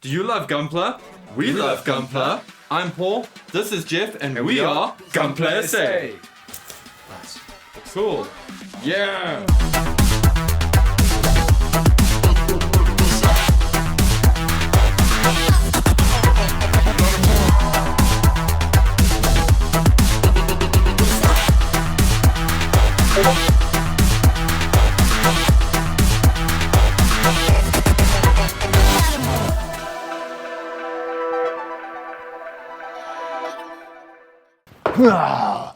Do you love Gunpla? We love Gunpla. I'm Paul, this is Jeff, and we are Gunpla SA. Nice. Cool. Yeah.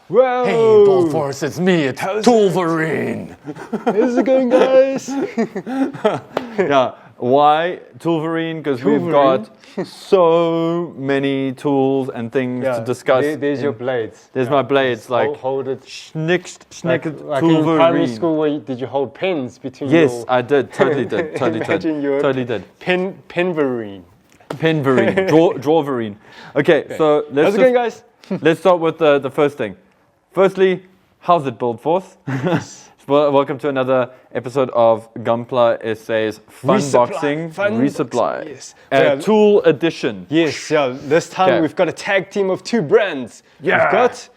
Whoa. Hey, Bold Force, it's me, it's Tulvarine. How's it going, guys? Yeah, why Tulvarine? Because we've got so many tools and things to discuss. There's your blades. There's my blades, like hold it. Schnick, Like in primary school, where did you hold pens between? Yes, I did. Totally did. Totally did. Penvarine. Penvarine. Drawarine. Okay, so let's. How's it going, guys? Let's start with the first thing. Firstly, how's it, Bold Force? Well, welcome to another episode of Gunpla SA's Funboxing Resupply. Yes. Tool edition. Yes, yeah. This time we've got a tag team of two brands. Yeah. We've got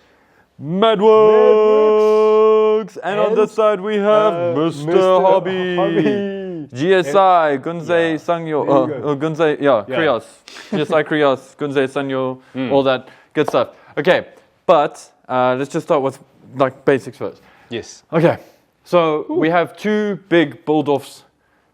Madworks. And on this side we have Mr. Hobby. GSI, Gunzei Sangyo. Gunzei, Krios. GSI Krios, Gunzei Sangyo, all that good stuff. Okay, but let's just start with like basics first. Yes. Okay, so we have two big build-offs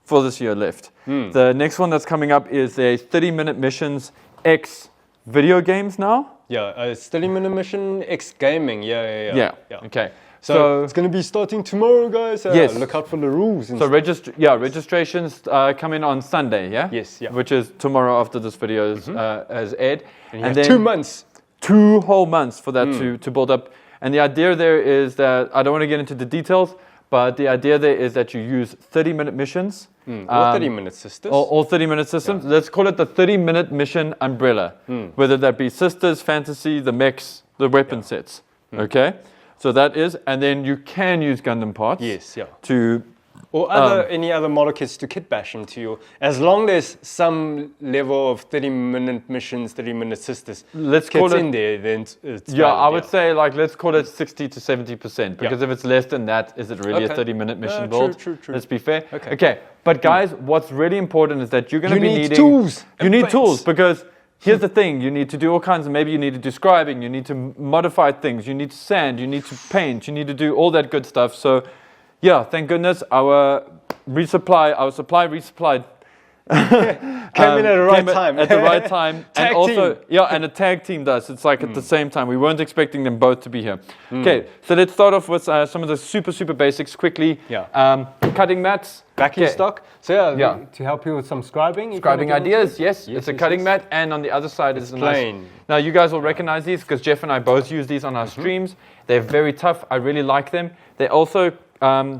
for this year left. The next one that's coming up is a 30-minute missions X video games now. Yeah, it's 30-minute mission X gaming. Yeah. Okay. So it's going to be starting tomorrow, guys. Yes. Look out for the rules. So registrations come in on Sunday, yeah? Yes, yeah. Which is tomorrow after this video has aired. And then 2 months. 2 whole months for that to build up. And the idea there is that, I don't want to get into the details, but the idea there is that you use 30-minute missions. Or 30-minute systems. Or 30-minute systems. Yeah. Let's call it the 30-minute mission umbrella. Whether that be sisters, fantasy, the mechs, the weapon sets. Okay? So that is, and then you can use Gundam parts. Yes, yeah. To or any other model kits to kit bash into your, as long as some level of 30-minute missions, 30-minute sisters let's call it in there, then it's valid, I would say like let's call it 60 to 70%, because if it's less than that, is it really a 30-minute mission build? True. Let's be fair. Okay. But guys, what's really important is that you're going to be needing tools. You need tools, because here's the thing, you need to do all kinds of, maybe you need to do scribing, you need to modify things, you need to sand, you need to paint, you need to do all that good stuff. So yeah, thank goodness our supply came in at the right time. At the right time. Tag and also, team. and a tag team does. It's like at the same time. We weren't expecting them both to be here. Okay, so let's start off with some of the super basics quickly. Cutting mats. Back in stock. So to help you with some scribing. Scribing ideas, yes. It's a cutting mat, and on the other side is a plain. Now you guys will recognize these because Jeff and I both use these on our streams. They're very tough. I really like them. They also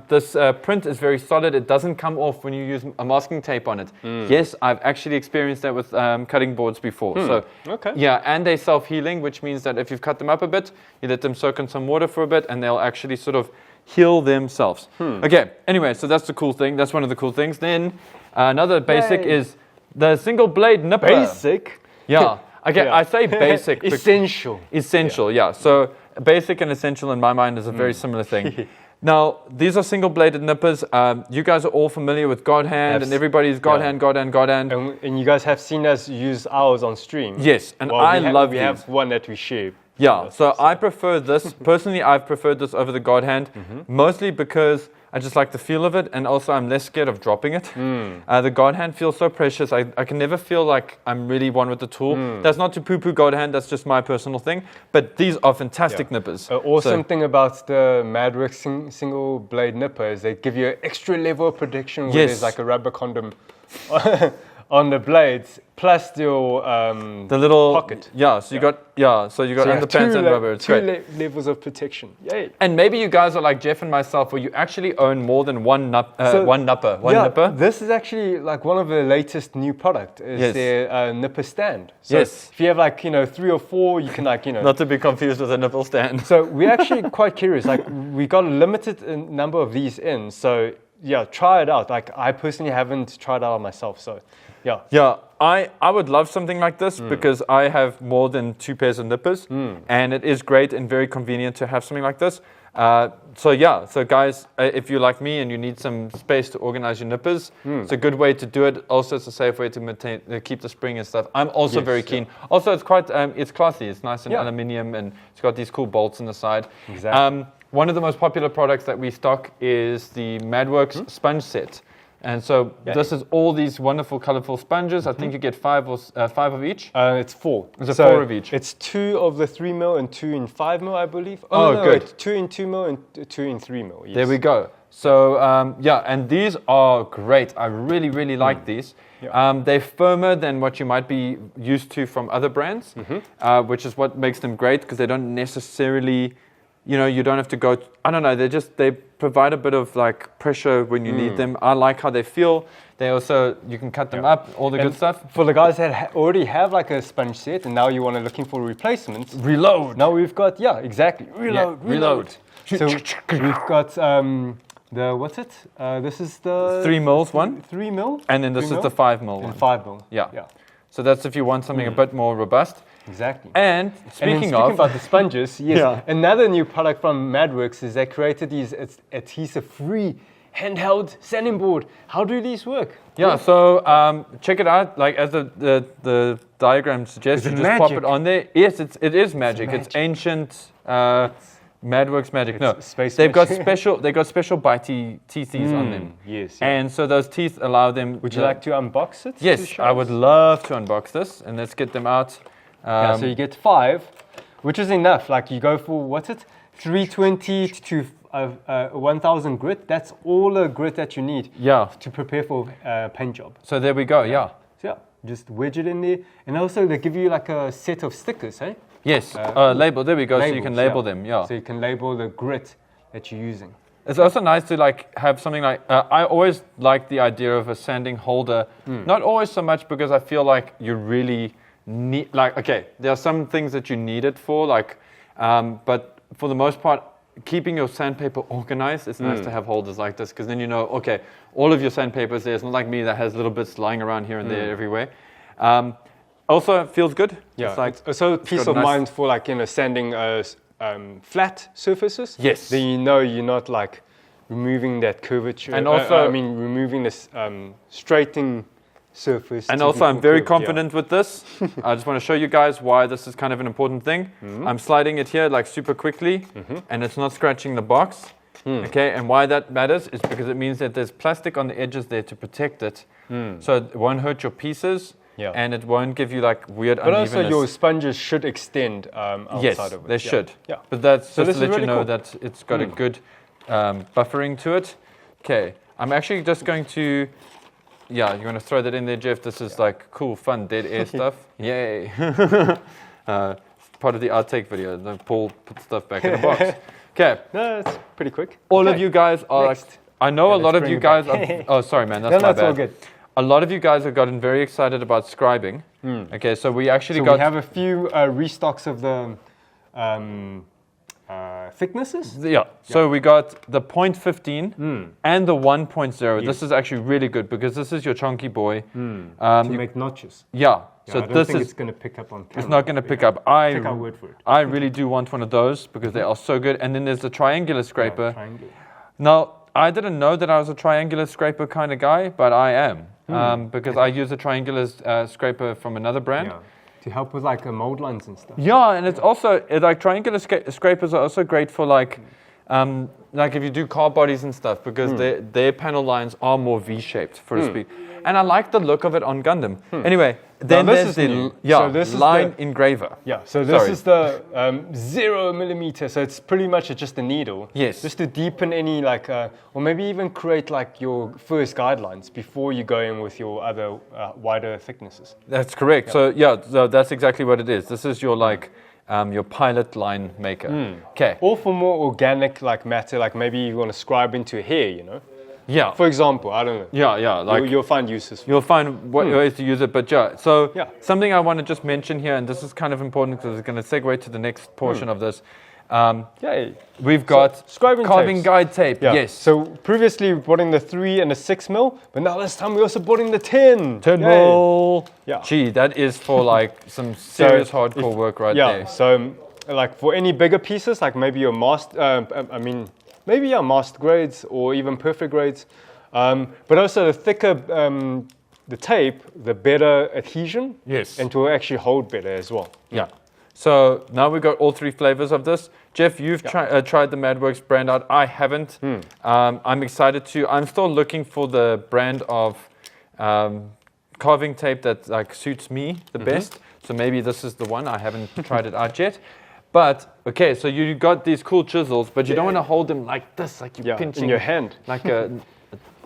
this print is very solid. It doesn't come off when you use a masking tape on it. Yes, I've actually experienced that with cutting boards before. So and they're self-healing, which means that if you've cut them up a bit, you let them soak in some water for a bit, and they'll actually sort of heal themselves. Okay, anyway, so that's the cool thing. That's one of the cool things. Then another basic is the single blade nipper. Basic? Yeah. Okay, I say basic. Essential. Essential, yeah. So basic and essential in my mind is a very similar thing. Now, these are single-bladed nippers. You guys are all familiar with God Hand, and everybody's God Hand. And you guys have seen us use ours on stream. Yes, and I love these. We have one that we share. Yeah, so I prefer this. Personally, I've preferred this over the God Hand, mostly because I just like the feel of it, and also I'm less scared of dropping it. The God Hand feels so precious. I can never feel like I'm really one with the tool. That's not to poo-poo God Hand, that's just my personal thing. But these are fantastic nippers. Awesome thing about the Madworks single blade nipper is they give you an extra level of protection where there's like a rubber condom on the blades, plus your the little pocket. So you got underpants and rubber. It's two levels of protection. Yay! And maybe you guys are like Jeff and myself, where you actually own more than one nipper. This is actually like one of the latest new product. Is their nipper stand. So if you have 3 or 4, you can Not to be confused with a nipple stand. So we're actually quite curious. Like we got a limited number of these in. So try it out. Like I personally haven't tried it out myself. So. I would love something like this because I have more than 2 pairs of nippers, and it is great and very convenient to have something like this. So guys, if you're like me and you need some space to organize your nippers, it's a good way to do it. Also, it's a safe way to keep the spring and stuff. I'm also very keen. Also, it's quite, it's classy. It's nice and aluminium, and it's got these cool bolts on the side. Exactly. One of the most popular products that we stock is the Madworks sponge set. And so this is all these wonderful, colorful sponges. I think you get 5 of each. It's 4. It's 4 of each. It's 2 of the 3 mil and 2 in 5 mil, I believe. Oh, good. Wait, 2 in 2 mil and 2 in 3 mil. Yes. There we go. So and these are great. I really, really like these. Yeah. They're firmer than what you might be used to from other brands, which is what makes them great because they don't necessarily, you don't have to go. I don't know. They provide a bit of like pressure when you need them. I like how they feel. They also, you can cut them up, all the good stuff. For the guys that already have like a sponge set and now you want to looking for replacements. Reload. Now we've got, exactly. Reload. So we've got what's it? This is the 3 mils one. 3 mil. And then this is the 5 mil one. And 5 mil. Yeah. So that's if you want something a bit more robust. Exactly. And speaking about the sponges, another new product from Madworks is they created these adhesive-free handheld sanding board. How do these work? Yeah, so check it out. Like as the diagram suggests, you just pop it on there. Yes, it is magic. It's ancient Madworks magic. No, they've got special bitey teethies on them. Yes. And so those teeth allow them. Would you like to unbox it? Yes, I would love to unbox this, and let's get them out. So you get 5, which is enough. Like you go for 320 to 1,000 grit. That's all the grit that you need. To prepare for a paint job. So there we go. Yeah. So just wedge it in there, and also they give you like a set of stickers, hey? Yes. Label. There we go. Labels, so you can label them. Yeah. So you can label the grit that you're using. It's also nice to like have something like I always like the idea of a sanding holder. Not always so much because I feel like you really need, like, okay, there are some things that you need it for, like, but for the most part, keeping your sandpaper organized, it's nice to have holders like this because then okay, all of your sandpaper is there. It's not like me that has little bits lying around here and there everywhere. Also, it feels good. Yeah, it's like also peace of mind for like sanding flat surfaces. Yes. Then you're not like removing that curvature. And also, removing this straightening surface. And also, I'm very confident with this. I just want to show you guys why this is kind of an important thing. I'm sliding it here like super quickly, and it's not scratching the box. Okay, and why that matters is because it means that there's plastic on the edges there to protect it, so it won't hurt your pieces, and it won't give you like weird unevenness. But also, your sponges should extend outside of it. They should. Yeah. But that's just to let you know that it's got a good buffering to it. Okay, I'm actually just going to. Yeah, you're going to throw that in there, Jeff. This is like cool, fun, dead air stuff. Yay. Part of the outtake video. Then Paul put stuff back in the box. Okay. No, that's pretty quick. All of you guys are like, I know a lot of you guys are, oh, sorry, man. That's my bad. All good. A lot of you guys have gotten very excited about scribing. Okay, so we actually we have a few restocks of the thicknesses? Yeah. So we got the 0.15 and the 1.0. Yes. This is actually really good because this is your chunky boy. To make notches. Yeah. So I don't think it's going to pick up on camera. It's not going to pick up. Take our word for it. I really do want one of those because they are so good. And then there's the triangular scraper. Now, I didn't know that I was a triangular scraper kind of guy, but I am because I use a triangular scraper from another brand. Yeah. To help with like mold lines and stuff. Yeah, and it's also like triangular scrapers are also great for like if you do car bodies and stuff because their panel lines are more V-shaped, for to speak. And I like the look of it on Gundam. Anyway, then there's the line engraver. Yeah, so this is the 0 millimeter. So it's pretty much just a needle. Yes. Just to deepen any like, or maybe even create like your first guidelines before you go in with your other wider thicknesses. That's correct. Yeah. So that's exactly what it is. This is your like your pilot line maker. Okay. Or for more organic like matter, like maybe you want to scribe into hair, you know. Yeah. For example, I don't know. Yeah. Like you'll find uses. You'll find ways to use it, but something I want to just mention here, and this is kind of important because it's going to segue to the next portion of this. Yay. We've got scribing carving tapes. guide tape. Yeah. Yes. So previously we brought in the 3 and the 6 mil, but now this time we also brought in the 10. 10 Yay. mil. Yeah. Gee, that is for like some serious hardcore work right there. So like for any bigger pieces, like maybe your master, master grades or even perfect grades, but also the thicker the tape, the better adhesion. Yes. And to actually hold better as well. Yeah. So now we've got all 3 flavors of this. Jeff, you've tried the Madworks brand out. I haven't. I'm excited to. I'm still looking for the brand of carving tape that like suits me the best. So maybe this is the one. I haven't tried it out yet. But okay, so you got these cool chisels, but you don't want to hold them like this, like you're pinching in your hand. like a.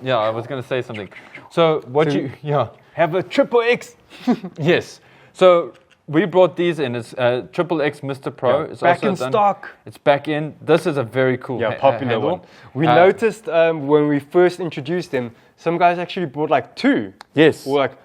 Yeah, I was going to say something. So what have a triple X. Yes. So we brought these in. It's Triple X Mr. Pro. Yeah, It's back also in stock. It's back in. This is a very cool popular handle. one. We noticed when we first introduced them, some guys actually brought like 2. Yes. Or like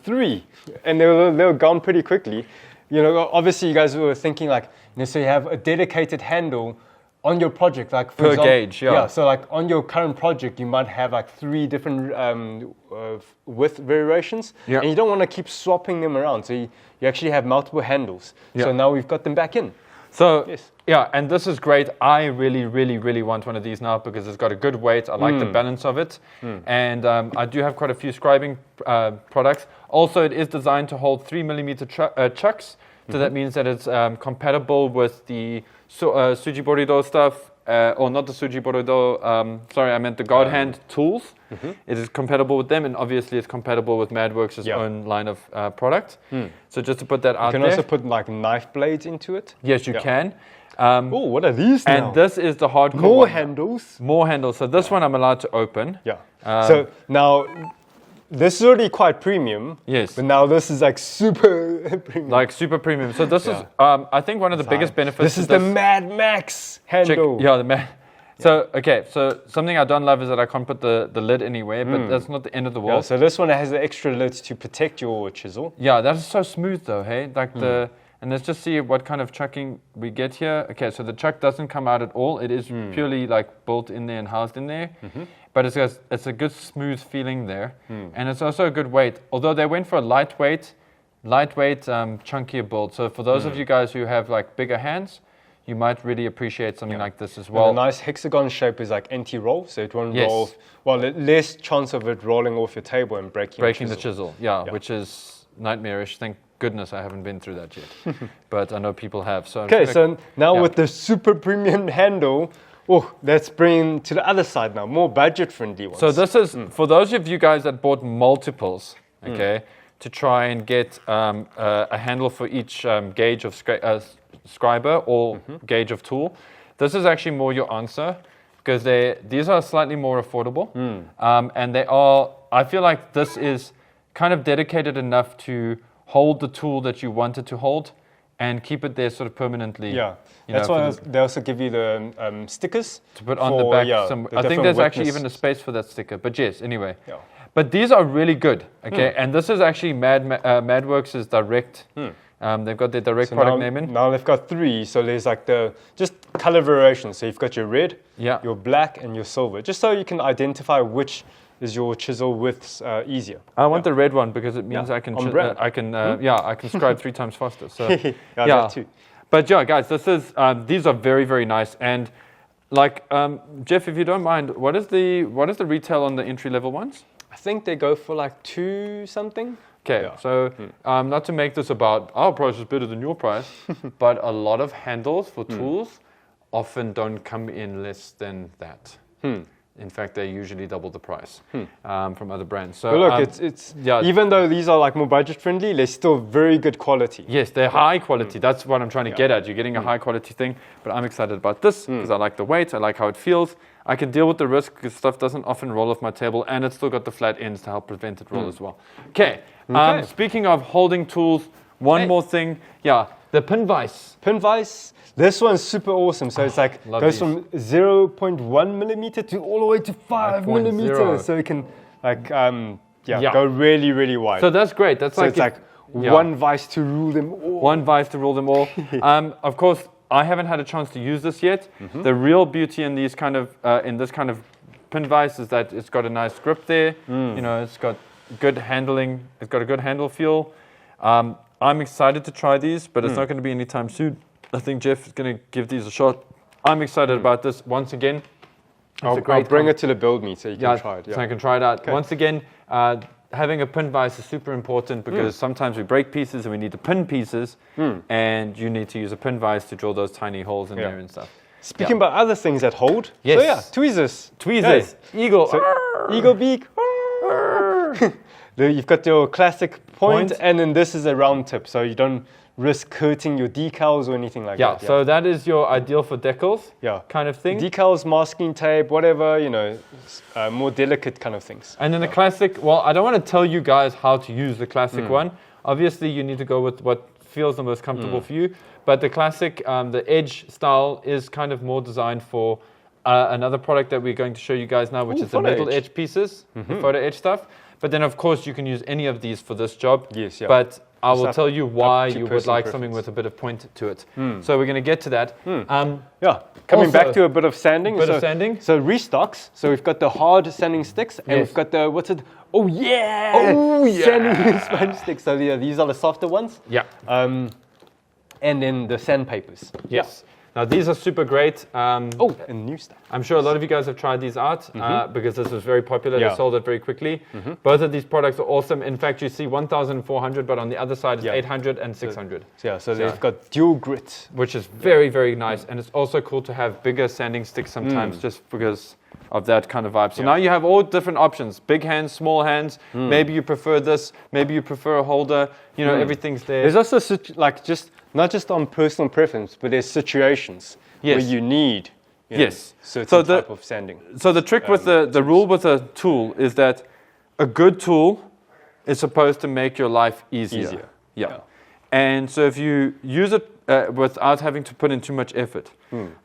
3, and they were gone pretty quickly. Obviously you guys were thinking like, so you have a dedicated handle on your project, like for per example, gauge, yeah. So like on your current project, you might have like 3 different width variations, and you don't want to keep swapping them around. So you actually have multiple handles. Yeah. So now we've got them back in. So and this is great. I really, really, really want one of these now because it's got a good weight. I like the balance of it, and I do have quite a few scribing products. Also, it is designed to hold 3mm chucks. So that means that it's compatible with the Suji Borido stuff, or not the Suji Borido, sorry, I meant the guard hand tools. It is compatible with them, and obviously it's compatible with Madworks' own line of product. So just to put that out there. You can also put like knife blades into it. Yes, you can. Oh, what are these now? And this is the hardcore More one. handles. More handles. So this one I'm allowed to open. Yeah. So now, this is already quite premium. Yes. But now this is like super premium. Like super premium. So this is, I think, one of the biggest benefits. This is the Mad Max handle. The Mad. So, okay, so something I don't love is that I can't put the lid anywhere, but that's not the end of the world. Yeah, so this one has the extra lid to protect your chisel. Yeah, that is so smooth though, hey? Like and let's just see what kind of chucking we get here. Okay, so the chuck doesn't come out at all. It is purely like built in there and housed in there. But it's a good smooth feeling there. And it's also a good weight. Although they went for a lightweight, chunkier build. So for those of you guys who have like bigger hands, you might really appreciate something like this as well. And the nice hexagon shape is like anti-roll, so it won't roll. Well, less chance of it rolling off your table and breaking the chisel. Yeah, which is nightmarish. Thank goodness I haven't been through that yet. But I know people have. So okay, so now with the super premium handle, let's bring to the other side now, more budget-friendly ones. So this is, for those of you guys that bought multiples, okay, to try and get a handle for each gauge of scriber or gauge of tool, this is actually more your answer because these are slightly more affordable. And they are, I feel like this is kind of dedicated enough to hold the tool that you want it to hold and keep it there sort of permanently. Yeah, that's why they also give you the stickers. To put on the back. I think there's actually even a space for that sticker. But yes, anyway. Yeah. But these are really good, okay? And this is actually Madworks' direct. They've got their direct product name in. Now they've got 3, so there's like just color variations. So you've got your red, your black, and your silver, just so you can identify which is your chisel widths easier. I want the red one because it means I can I can scribe 3 times faster. So that too. But yeah, guys, this is these are very, very nice. And like Jeff, if you don't mind, what is the retail on the entry level ones? I think they go for like 2 something. Okay, so not to make this about our price is better than your price, but a lot of handles for tools often don't come in less than that. In fact, they usually double the price from other brands. So look, it's even though these are like more budget friendly, they're still very good quality. Yes, they're high quality. That's what I'm trying to get at. You're getting a high quality thing, but I'm excited about this because I like the weight. I like how it feels. I can deal with the risk because stuff doesn't often roll off my table, and it's still got the flat ends to help prevent it roll as well. Okay. Speaking of holding tools, one more thing. Yeah, the pin vise. Pin vise. This one's super awesome. So it's like goes from 0.1 millimeter to all the way to 5 millimeters. So it can like go really, really wide. So that's great. That's so it's like one vise to rule them all. One vise to rule them all. Of course, I haven't had a chance to use this yet. The real beauty in these kind of in this kind of pin vise is that it's got a nice grip there. You know, it's got good handling. It's got a good handle feel. I'm excited to try these, but it's not going to be anytime soon. I think Jeff is going to give these a shot. I'm excited about this once again. I'll bring it to the build meet so you can try it. So I can try it out. Okay. Once again, having a pin vise is super important because sometimes we break pieces and we need to pin pieces, and you need to use a pin vise to drill those tiny holes in there and stuff. Speaking about other things that hold, so yeah, tweezers. Tweezers. Eagle. So, eagle beak. You've got your classic point, and then this is a round tip, so you don't risk hurting your decals or anything like that. So that is your ideal for decals kind of thing. Decals, masking tape, whatever, you know, more delicate kind of things. And then the classic, well, I don't want to tell you guys how to use the classic one. Obviously, you need to go with what feels the most comfortable for you. But the classic, the edge style is kind of more designed for another product that we're going to show you guys now, which is the metal etch pieces, the photo etch stuff. But then, of course, you can use any of these for this job. Yes, yeah. But I will tell you why you would like something with a bit of point to it. So we're going to get to that. Coming back to a bit of sanding. So restocks. So we've got the hard sanding sticks, and we've got the, what's it? Oh yeah! Sanding sponge sticks. So these are the softer ones. Yeah. And then the sandpapers. Yes. Now these are super great. And new stuff. I'm sure a lot of you guys have tried these out because this was very popular. They sold it very quickly. Both of these products are awesome. In fact, you see 1,400, but on the other side is 800 and 600. So they've got dual grit. Which is very, very nice. And it's also cool to have bigger sanding sticks sometimes just because of that kind of vibe. So now you have all different options. Big hands, small hands. Maybe you prefer this. Maybe you prefer a holder. You know, everything's there. There's also not just on personal preference, but there's situations where you need certain type of sanding. So the trick with the rule with a tool is that a good tool is supposed to make your life easier. Yeah. And so if you use it without having to put in too much effort.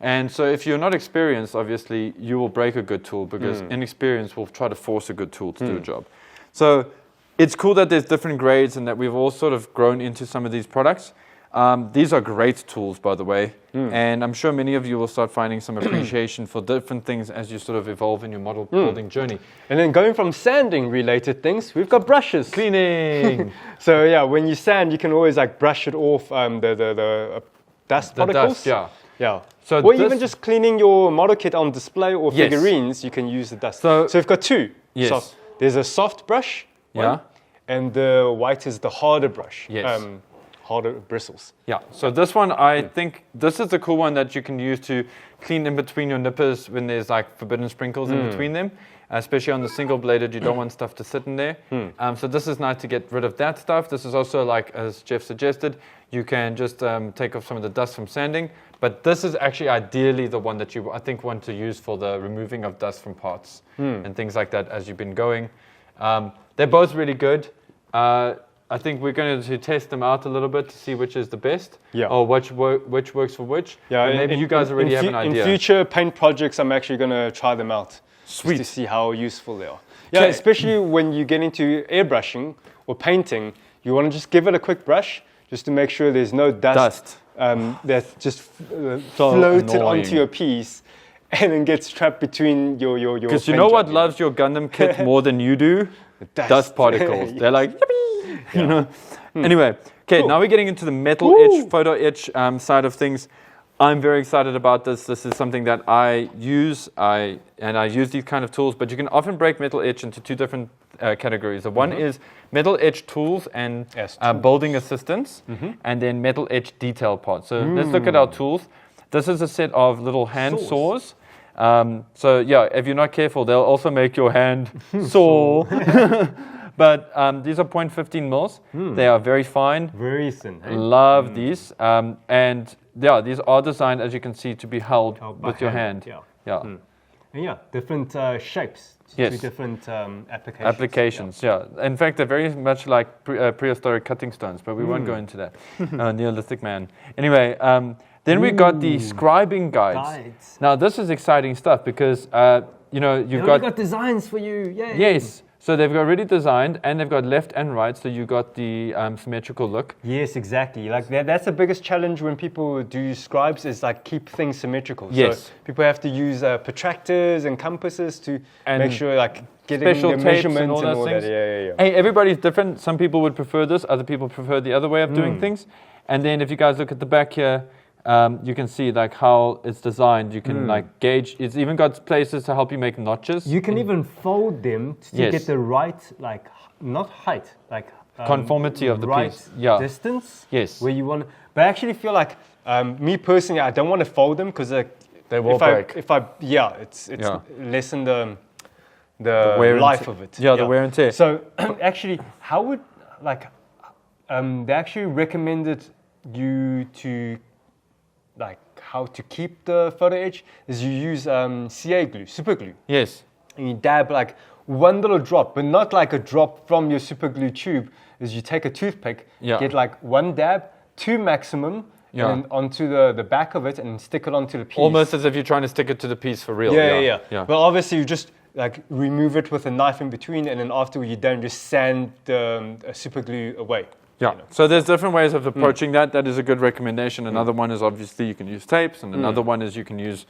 And so if you're not experienced, obviously, you will break a good tool because inexperience will try to force a good tool to do a job. So it's cool that there's different grades and that we've all sort of grown into some of these products. These are great tools, by the way, and I'm sure many of you will start finding some appreciation for different things as you sort of evolve in your model building journey. And then going from sanding related things, we've got brushes. Cleaning. So yeah, when you sand, you can always like brush it off the dust particles. So or even just cleaning your model kit on display or figurines, you can use the dust. So we've got two. Yes. There's a soft brush. And the white is the harder brush. Harder bristles. So this one, I think this is the cool one that you can use to clean in between your nippers when there's like forbidden sprinkles in between them, especially on the single bladed. You don't want stuff to sit in there. So this is nice to get rid of that stuff. This is also, like as Jeff suggested, you can just take off some of the dust from sanding. But this is actually ideally the one that you, I think, want to use for the removing of dust from parts and things like that as you've been going. They're both really good. I think we're going to test them out a little bit to see which is the best, or which works for which. And maybe you guys already have an idea. In future paint projects, I'm actually going to try them out. Just to see how useful they are. Especially when you get into airbrushing or painting, you want to just give it a quick brush just to make sure there's no dust. That just floated onto your piece and then gets trapped between your Because you know what loves your Gundam kit more than you do? Dust particles. They're like, yippee! You know. Anyway, now we're getting into the metal etch, photo etch side of things. I'm very excited about this. This is something that I use. I use these kind of tools, but you can often break metal etch into two different categories. The one is metal etch tools and building assistance, and then metal etch detail parts. So let's look at our tools. This is a set of little hand saws. So if you're not careful, they'll also make your hand sore. But these are 0.15 mils. They are very fine. Very thin. Love these. And these are designed, as you can see, to be held with your hand. And different shapes. Two different applications. In fact, they're very much like prehistoric cutting stones, but we won't go into that. Neolithic man. Anyway, then we got the scribing guides. Now, this is exciting stuff because, you've got designs for you. Yay. Yes. So they've got already designed, and they've got left and right, so you got the symmetrical look. Yes, exactly. Like that's the biggest challenge when people do scribes is like keep things symmetrical. Yes. So people have to use protractors and compasses to And make sure like getting special the tapes measurements and all those that. things. Yeah. Hey, everybody's different. Some people would prefer this, other people prefer the other way of doing things. And then if you guys look at the back here, you can see like how it's designed. You can like gauge. It's even got places to help you make notches. You can even fold them to Yes. get the right, like not height, like Conformity of the right piece. Yeah. distance. Yes. Where you want. But I actually feel like me personally, I don't want to fold them because They will break. It's Yeah. lessen the wear and life tear. of it. Yeah, the wear and tear. So actually, how would like they actually recommended you to like how to keep the photo etch is you use CA glue, super glue, Yes. and you dab like one little drop, but not like a drop from your super glue tube. Is you take a toothpick, Yeah. get like one dab, two maximum, Yeah. and then onto the back of it, and stick it onto the piece. Almost as if you're trying to stick it to the piece for real. Yeah. But obviously, you just like remove it with a knife in between, and then after you're done, just sand the super glue away. Yeah. You know. So there's different ways of approaching that. That is a good recommendation. Another one is obviously you can use tapes, and another one is you can use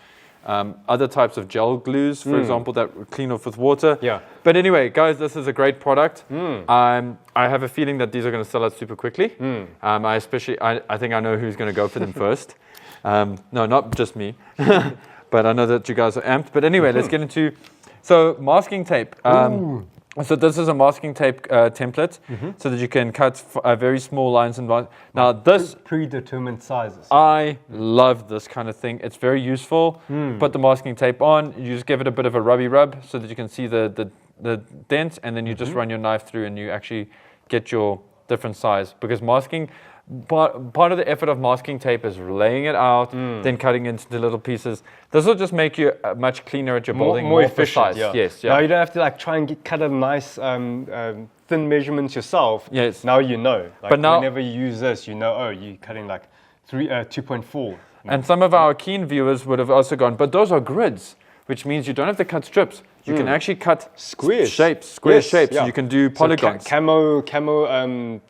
other types of gel glues, for example, that clean off with water. Yeah. But anyway, guys, this is a great product. I have a feeling that these are going to sell out super quickly. I think I know who's going to go for them first. No, not just me, but I know that you guys are amped. But anyway, let's get into masking tape. So this is a masking tape template, so that you can cut very small lines and lines. Now this Predetermined sizes. I love this kind of thing. It's very useful. Put the masking tape on. You just give it a bit of a rubby rub so that you can see the dent, and then you just run your knife through, and you actually get your different size. Because masking, part of the effort of masking tape is laying it out, then cutting it into little pieces. This will just make you much cleaner at your building, more efficient. precise. Yeah. Yes, Now you don't have to like try and cut a nice thin measurements yourself. Yes. Now you know. Like, But now- whenever you use this, you know, oh, you're cutting like 2.4. And some of our keen viewers would have also gone, but those are grids, which means you don't have to cut strips. You can actually cut Squares. shapes. Yes, So yeah. you can do polygons. So camo,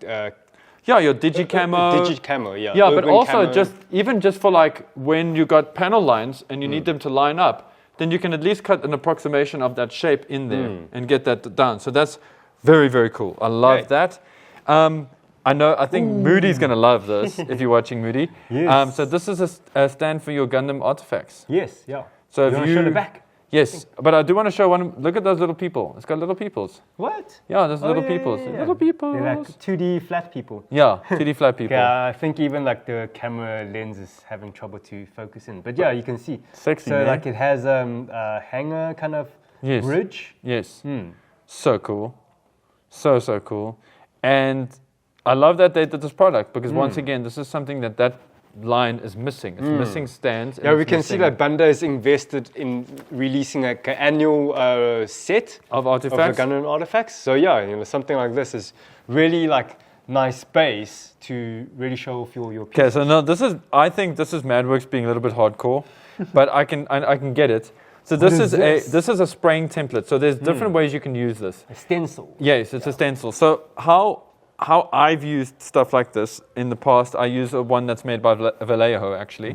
Yeah, your digicamo. Digicamo, yeah. Yeah, but Urban also camo. even just for like when you got panel lines and you need them to line up, then you can at least cut an approximation of that shape in there and get that down. So that's very, very cool. I love Okay. that. I think Moody's going to love this if you're watching Moody. Yes. So this is a stand for your Gundam artifacts. Yes, yeah. So you if want you to show the back? Yes, but I do want to show one. Look at those little people. It's got little peoples. What? Yeah, there's little yeah, peoples. yeah, yeah. Little peoples. They're like 2D flat people. Yeah, 2D flat people. Yeah, I think even like the camera lens is having trouble to focus in. But yeah, you can see. Sexy, So man. like it has a hanger kind of Yes. bridge. Yes. So cool. So cool. And I love that they did this product because once again, this is something that line is missing. It's missing stands. Yeah, we can see that Banda is invested in releasing like an annual set of of the artifacts. Gundam artifacts. So yeah, something like this is really like nice space to really show off your Okay, pieces. so no, I think this is Madworks being a little bit hardcore, but I can get it. So this is this? this is a spraying template. So there's different ways you can use this. A stencil. Yes, it's a stencil. So how I've used stuff like this in the past, I use one that's made by Vallejo actually.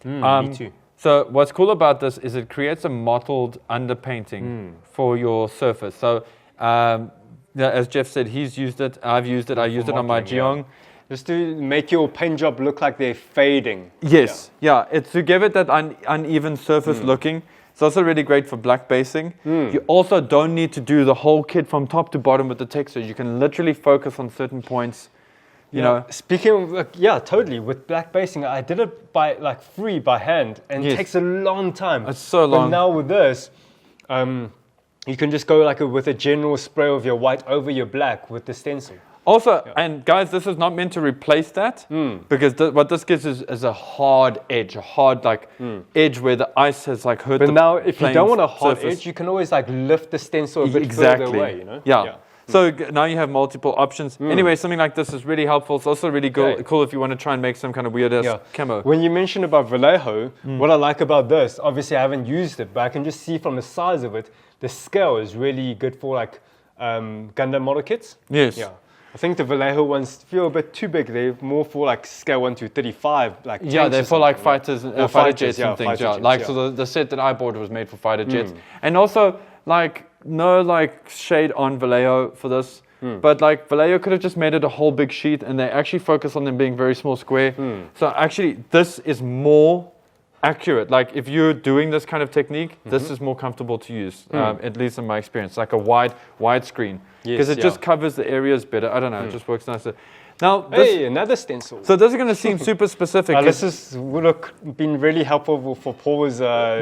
Me too. So what's cool about this is it creates a mottled underpainting for your surface. So as Jeff said, he's used it, I've used it, I used it on my mottling, yeah. Geong. Just to make your paint job look like they're fading. Yes, yeah, it's to give it that uneven surface looking. It's also really great for black basing. You also don't need to do the whole kit from top to bottom with the texture. You can literally focus on certain points. You know. Speaking of, totally. With black basing, I did it by free by hand, and Yes. it takes a long time. It's so long. But now with this, you can just go with a general spray of your white over your black with the stencil. Also, and guys, this is not meant to replace that because what this gives is a hard edge, edge where the ice has hurt But the now, if you plain don't want a hard surface. edge, you can always lift the stencil a bit Exactly. further away. Yeah. So now you have multiple options. Anyway, something like this is really helpful. It's also really cool if you want to try and make some kind of weird-ass camo. When you mentioned about Vallejo, what I like about this, obviously I haven't used it, but I can just see from the size of it, the scale is really good for Gundam model kits. Yes. Yeah. I think the Vallejo ones feel a bit too big. They're more for like scale 1 to 35. Like Yeah, they're for like fighters, Or fighter jets and things. fighter Yeah, jets, like yeah. so the set that I bought was made for fighter jets, and also like no like shade on Vallejo for this, but like Vallejo could have just made it a whole big sheet, and they actually focus on them being very small square. So actually, this is more accurate. Like if you're doing this kind of technique, this is more comfortable to use, at least in my experience. Like a wide screen, because it just covers the areas better. I don't know, it just works nicer. Now, Hey, another stencil. so this is going to seem super specific. This would have been really helpful for Paul's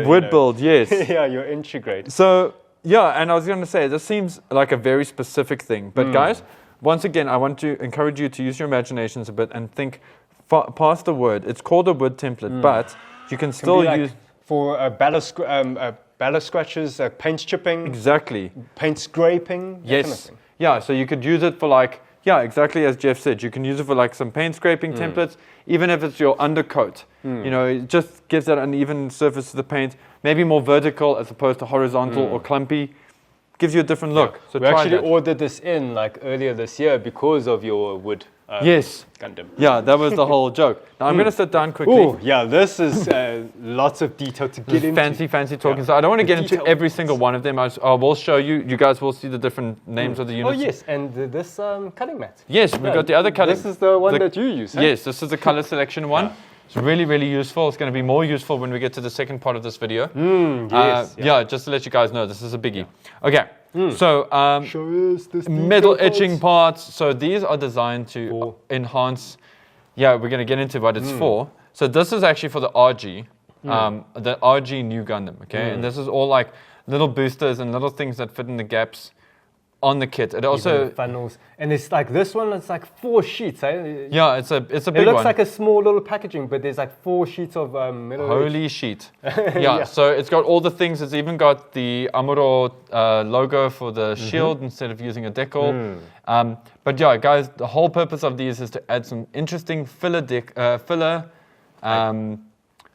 wood build, yes. yeah, your integrate. So yeah, and I was going to say this seems like a very specific thing, but guys, once again, I want to encourage you to use your imaginations a bit and think past the word. It's called a wood template, but you can still Like use for batter scratches, paint chipping, exactly. paint scraping. That Yes. kind of thing. Yeah, so you could use it for like, yeah, exactly as Jeff said. You can use it for like some paint scraping templates, even if it's your undercoat. You know, it just gives that an even surface to the paint, maybe more vertical as opposed to horizontal or clumpy. Gives you a different look. So We try actually that. ordered this in like earlier this year because of your wood Yes. Gundam. Yeah, that was the whole joke. Now I'm going to sit down quickly. Oh, yeah, this is lots of detail to get into. Fancy talking. So I don't want to get into detail. every single one of them. I will show you. You guys will see the different names of the Oh, units. yes, and this cutting mat. Yes, we've got the other cutting. This is the one that you use, huh? Yes, this is the color selection one. It's really, really useful. It's going to be more useful when we get to the second part of this video. Yes. Yeah, just to let you guys know, this is a biggie. Okay, so Show us this metal detail etching parts. parts. So these are designed to enhance. Yeah, we're going to get into what it's for. So this is actually for the RG, the RG new Gundam. Okay, and this is all like little boosters and little things that fit in the gaps on the kit. It also Even funnels, and it's like this one. It's like 4 sheets. Eh? yeah, it's a big It looks one. like a small little packaging, but there's like 4 sheets of metal. Holy sheet. Yeah, so it's got all the things. It's even got the Amuro logo for the shield instead of using a decal. But yeah, guys, the whole purpose of these is to add some interesting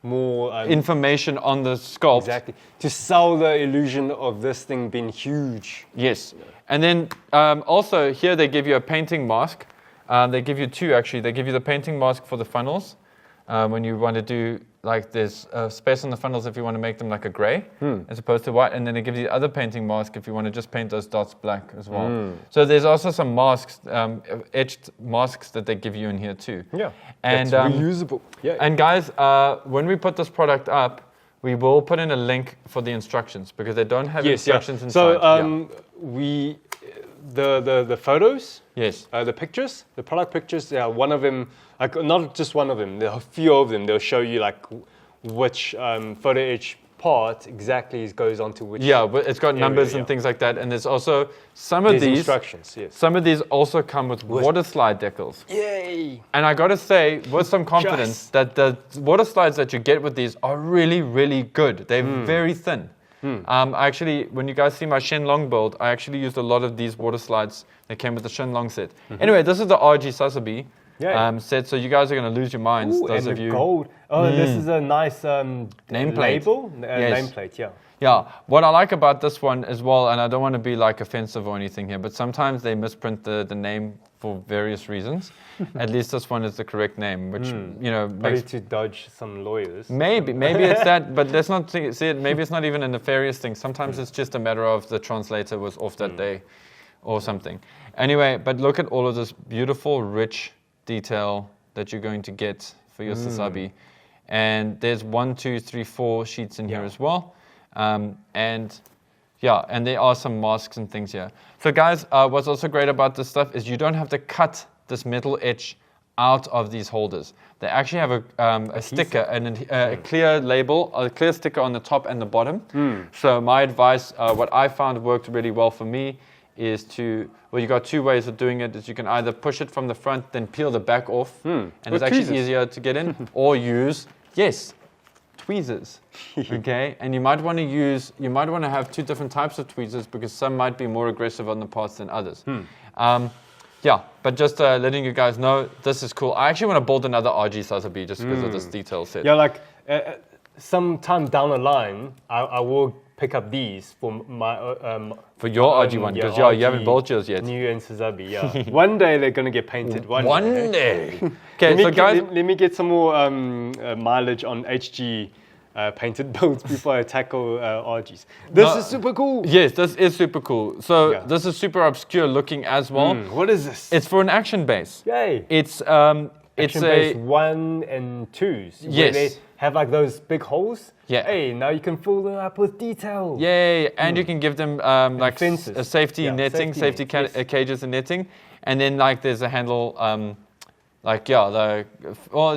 more information on the sculpt. exactly to sell the illusion of this thing being huge. Yes. And then also here they give you a painting mask. They give you 2 actually. They give you the painting mask for the funnels when you want to do like there's space on the funnels if you want to make them like a gray as opposed to white. And then they give you the other painting mask if you want to just paint those dots black as well. So there's also some masks, etched masks that they give you in here too. Yeah, And that's reusable. Yeah, and guys, when we put this product up, we will put in a link for the instructions because they don't have instructions inside. So the photos, yes. the pictures, the product pictures. Yeah, one of them, like not just one of them. There are a few of them. They'll show you like which photo etch part exactly goes onto which. Yeah, but it's got numbers area, and things like that. And there's also some of There's these. instructions. Yes. Some of these also come with water slide decals. Yay! And I got to say, with some confidence, that the water slides that you get with these are really, really good. They're very thin. Actually, when you guys see my Shenlong build, I actually used a lot of these water slides that came with the Shenlong set. Anyway, this is the RG Sasabi set, so you guys are going to lose your minds, Ooh, those and of the you. gold. Oh, this is a nice Nameplate. label. Yes. Nameplate, yeah. Yeah, what I like about this one as well, and I don't want to be like offensive or anything here, but sometimes they misprint the name for various reasons. At least this one is the correct name, which you know Maybe makes to dodge some lawyers. maybe it's that, but let's not see it. Maybe it's not even a nefarious thing. Sometimes it's just a matter of the translator was off that day, or something. Anyway, but look at all of this beautiful, rich detail that you're going to get for your Sasabi, and there's 1, 2, 3, 4 sheets in here as well. And there are some masks and things here. So guys, what's also great about this stuff is you don't have to cut this metal etch out of these holders. They actually have a sticker and a clear label, a clear sticker on the top and the bottom. So my advice, what I found worked really well for me is you got 2 ways of doing it. Is you can either push it from the front, then peel the back off, and it's actually easier to get in, or use, tweezers, okay? And you might want to have 2 different types of tweezers because some might be more aggressive on the parts than others. But just letting you guys know, this is cool. I actually want to build another RG Sasabi just because of this detail set. Yeah, like sometime down the line, I will pick up these for my For your RG one, because you haven't built yours yet. New and Suzuki, yeah. One day they're gonna get painted. One day. Okay, so guys, let me get some more mileage on HG painted builds before I tackle RGs. This is super cool. Yes, this is super cool. So this is super obscure looking as well. What is this? It's for an action base. Yay! It's Action base 1 and 2s. Yes. Where they have like those big holes. Yeah. Hey, now you can fill them up with detail. Yay! And you can give them like fences. a safety netting, safety cages and netting, and then like there's a handle,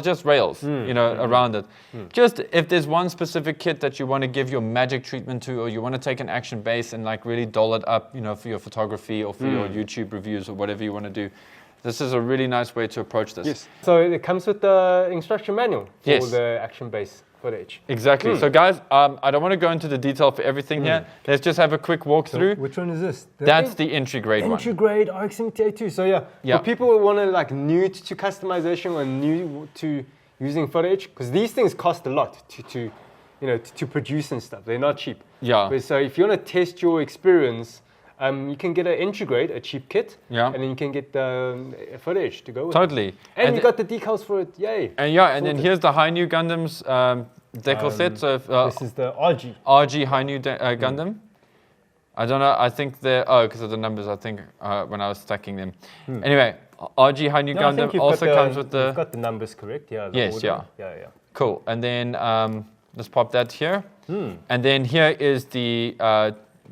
just rails, around it. Just if there's one specific kit that you want to give your magic treatment to, or you want to take an action base and like really doll it up, for your photography or for your YouTube reviews or whatever you want to do. This is a really nice way to approach this. Yes. So it comes with the instruction manual for Yes. the action base footage. Exactly. So guys, I don't want to go into the detail for everything here. Let's just have a quick walkthrough. Which one is this? That's the entry grade one. Entry grade RX-78 So for people who want to like new to customization or new to using footage, because these things cost a lot to produce and stuff. They're not cheap. Yeah. But so if you want to test your experience, you can get an entry grade, a cheap kit, and then you can get the footage to go with Totally. it. And you got the decals for it, yay. And then here's the High New Gundam's decal set. So this is the RG. RG High New Gundam. I don't know, I think because of the numbers, I think when I was stacking them. Anyway, RG High New Gundam also comes with the... You've got the numbers correct, yeah. Yes, order. yeah. Yeah. Cool, and then let's pop that here. And then here is the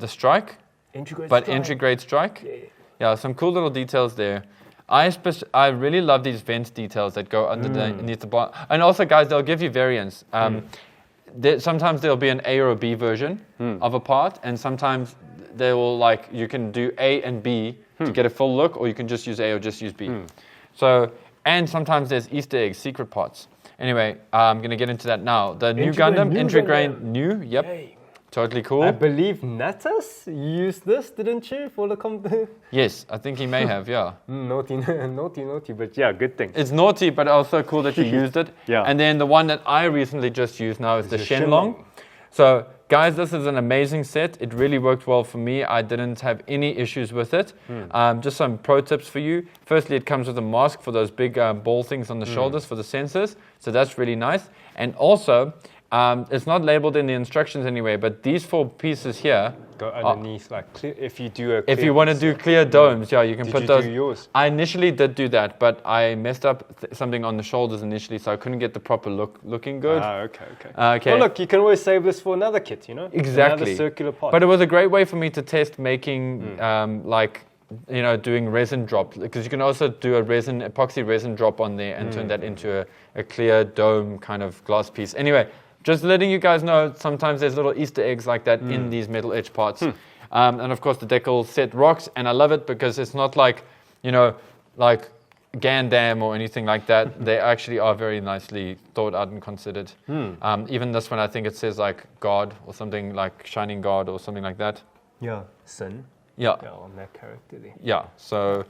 strike. Entry grade strike. Yeah, some cool little details there. I really love these vent details that go underneath the bottom. And also, guys, they'll give you variants. Sometimes there'll be an A or a B version of a part, and sometimes they will you can do A and B to get a full look, or you can just use A or just use B. So, and sometimes there's Easter eggs, secret parts. Anyway, I'm gonna get into that now. The new Gundam, entry grade new. Yep. Yay. Totally cool. I believe Natas used this, didn't you, for the Yes, I think he may have, yeah. Naughty, but yeah, good thing. It's naughty, but also cool that you used it. Yeah. And then the one that I recently just used now is the Shenlong. So, guys, this is an amazing set. It really worked well for me. I didn't have any issues with it. Just some pro tips for you. Firstly, it comes with a mask for those big ball things on the shoulders for the sensors. So that's really nice. And also, it's not labeled in the instructions anyway, but these 4 pieces here go underneath, if you do if you want to do clear domes, you can put those. Do yours? I initially did do that, but I messed up something on the shoulders initially, so I couldn't get the proper looking good. Okay. Okay. Well, look, you can always save this for another kit, Exactly. Another circular part. But it was a great way for me to test making, doing resin drop, because you can also do epoxy resin drop on there and turn that into a clear dome kind of glass piece. Anyway. Just letting you guys know, sometimes there's little Easter eggs like that in these metal etch parts. And of course the decal set rocks, and I love it because it's not like Gundam or anything like that. They actually are very nicely thought out and considered. Even this one, I think it says like God or something like Shining God or something like that. Yeah, Sun. Yeah. On that character there. Yeah, so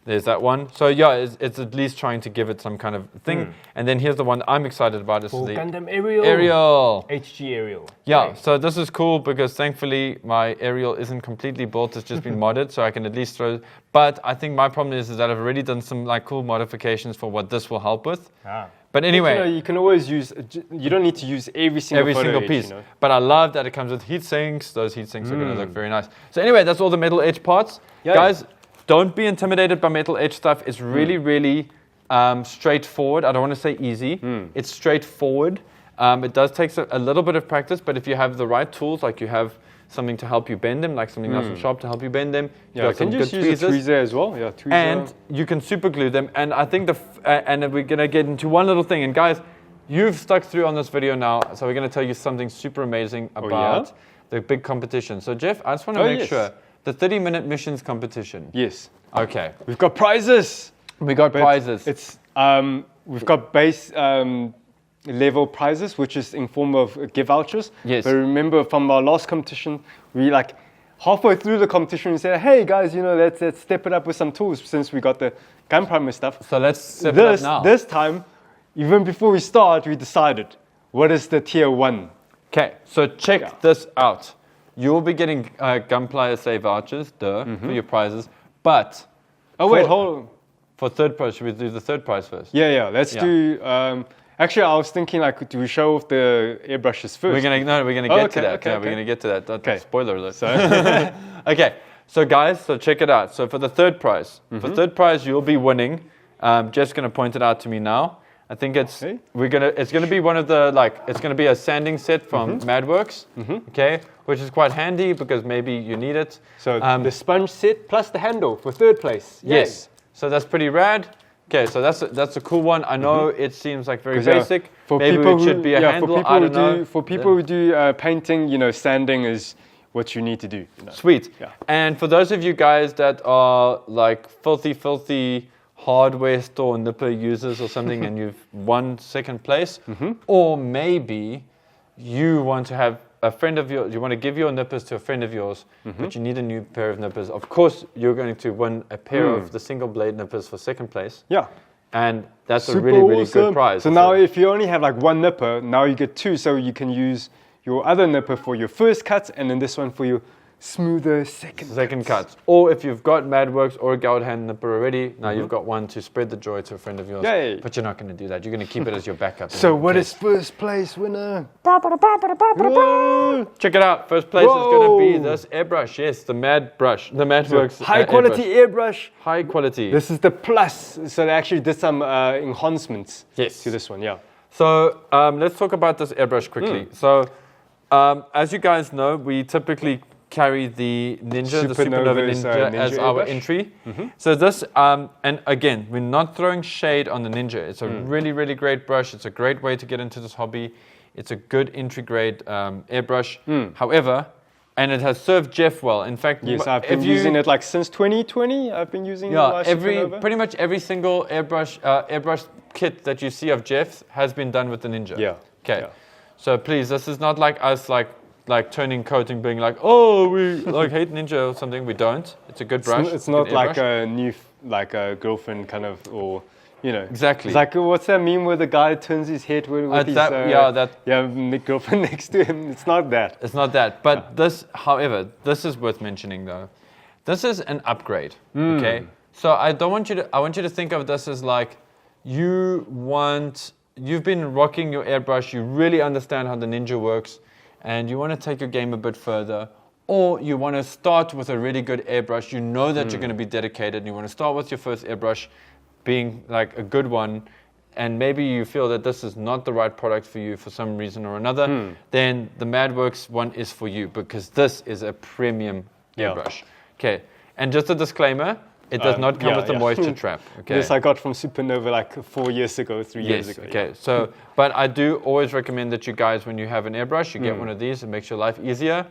there's that one. So yeah, it's at least trying to give it some kind of thing. And then here's the one I'm excited about. Is the Gundam Ariel. HG Ariel. Yeah, so this is cool because thankfully my Ariel isn't completely built. It's just been modded, so I can at least throw. But I think my problem is that I've already done some cool modifications for what this will help with. But anyway, you can always use. You don't need to use every single piece. But I love that it comes with heat sinks. Those heat sinks are going to look very nice. So anyway, that's all the metal etch parts, guys. Don't be intimidated by metal etch stuff. It's really, really straightforward. I don't want to say easy. It's straightforward. It does take a little bit of practice, but if you have the right tools, like you have something to help you bend them, like something nice and sharp to help you bend them. You got some good tweezers. Tweezer as well. Yeah, tweezer. And you can super glue them. And I think and we're going to get into one little thing. And guys, you've stuck through on this video now, so we're going to tell you something super amazing about the big competition. So Jeff, I just want to make sure. The 30-minute missions competition. Yes. Okay. We've got prizes. We got prizes. It's we've got base level prizes, which is in form of gift vouchers. Yes. But remember from our last competition, we halfway through the competition, we said, hey guys, let's step it up with some tools since we got the gun primer stuff. So let's step it up now. This time, even before we start, we decided what is the tier 1. Okay. So check this out. you'll be getting Gunpla SA vouchers, for your prizes. But wait, hold on. For third prize, should we do the third prize first? Yeah. Let's do. Actually, I was thinking like, do we show off the airbrushes first? We're gonna get to that. We're gonna get to that. Okay. Spoiler alert. Okay. So guys, check it out. So for the third prize, you'll be winning. Jeff's gonna point it out to me now. I think it's gonna be one of the it's gonna be a sanding set from Madworks. Okay, which is quite handy because maybe you need it. So the sponge set plus the handle for third place. Yay. Yes. So that's pretty rad. Okay, so that's a cool one. I know it seems like very basic. For maybe people it should be a handle. I don't know. For people who do painting, sanding is what you need to do. Sweet. Yeah. And for those of you guys that are like filthy hardware store nipper users or something and you've won second place, or maybe you want to have a friend of yours, you want to give your nippers to a friend of yours, but you need a new pair of nippers. Of course, you're going to win a pair of the single blade nippers for second place. Yeah. And that's a really good prize. So now if you only have like one nipper, now you get two, so you can use your other nipper for your first cuts and then this one for your smoother second cuts. Or if you've got Madworks or a gold hand nipper already, now you've got one to spread the joy to a friend of yours. Yay. But you're not going to do that. You're going to keep it as your backup. So what is first place winner? Check it out. First place is going to be this airbrush. Yes, the Madworks. High quality airbrush. High quality. This is the plus. So they actually did some enhancements to this one. Yeah. So let's talk about this airbrush quickly. So as you guys know, we typically carry the Ninja, the Supernova Ninja as our entry. So this, and again, we're not throwing shade on the Ninja. It's a really great brush. It's a great way to get into this hobby. It's a good entry grade airbrush. However, and it has served Jeff well. In fact, yes, I've been using it like since 2020. I've been using pretty much every single airbrush kit that you see of Jeff's has been done with the Ninja. Yeah. Okay. Yeah. So please, this is not like us like turning coating, being like, oh, we hate Ninja or something. We don't. It's a good brush. It's not like a new a girlfriend kind of, or Exactly. It's like, what's that meme where the guy turns his head with his girlfriend next to him? It's not that. It's not that. But this, however, this is worth mentioning though. This is an upgrade. Okay. So I want you to think of this as like you've been rocking your airbrush. You really understand how the Ninja works. And you want to take your game a bit further, or you want to start with a really good airbrush. You know that you're going to be dedicated, and you want to start with your first airbrush being like a good one, and maybe you feel that this is not the right product for you for some reason or another, then the Madworks one is for you, because this is a premium airbrush. Okay, and just a disclaimer, it does not come with the moisture trap. Okay. This I got from Supernova like 4 years ago, 3 years ago. Okay, so, but I do always recommend that you guys, when you have an airbrush, you get one of these. It makes your life easier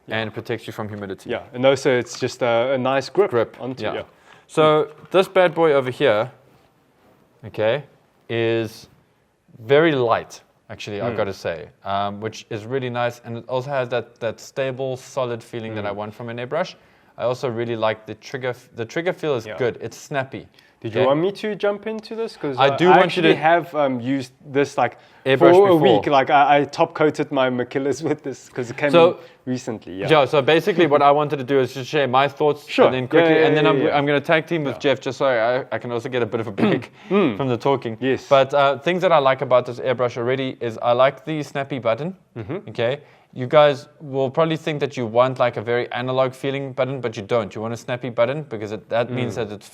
and protects you from humidity. Yeah, and also it's just a nice grip onto it. Yeah. So this bad boy over here, okay, is very light, actually, I've got to say, which is really nice. And it also has that stable, solid feeling that I want from an airbrush. I also really like the trigger. The trigger feel is good. It's snappy. Did you want me to jump into this? Because I actually have used this like airbrush for a before. week. Like I top coated my maquilas with this because it came in recently. Yeah. So basically, what I wanted to do is just share my thoughts. Sure. And then quickly, and then I'm going to tag team with Jeff just so I can also get a bit of a break from the talking. Yes. But things that I like about this airbrush already is I like the snappy button. Okay. You guys will probably think that you want like a very analog feeling button, but you don't. You want a snappy button because that means that it's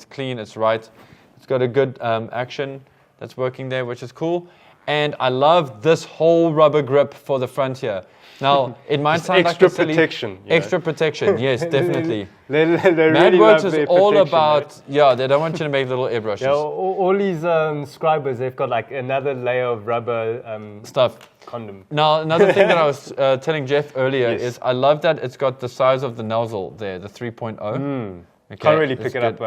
clean, it's right. It's got a good action that's working there, which is cool. And I love this whole rubber grip for the front here. Now, it might sound like a silly... Extra protection, yes, definitely. They really Madworks love is all about... Yeah, they don't want you to make little airbrushes. Yeah, all these scribers, they've got like another layer of rubber stuff. Condom. Now, another thing that I was telling Jeff earlier is I love that it's got the size of the nozzle there, the 3.0. Okay, can't really pick it up.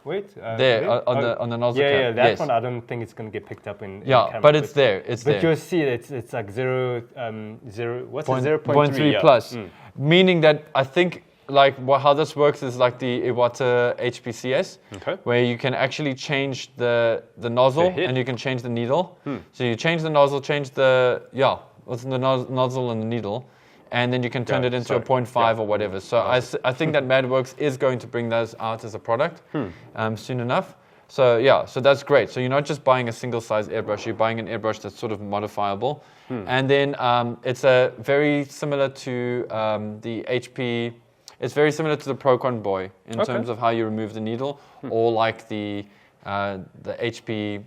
Wait. There on the nozzle. Yeah, that one. I don't think it's going to get picked up in. Yeah, camera, but it's there. It's there. But you'll see it's like 0.3 plus, meaning that I think like how this works is like the Iwata HPCS, where you can actually change the nozzle and you can change the needle. So you change the nozzle, change the nozzle and the needle. and then you can turn it into a 0.5 or whatever. So I think that Madworks is going to bring those out as a product soon enough. So yeah, so that's great. So you're not just buying a single size airbrush, you're buying an airbrush that's sort of modifiable. And then it's very similar to the HP, it's very similar to the Procon Boy in terms of how you remove the needle, or like the HP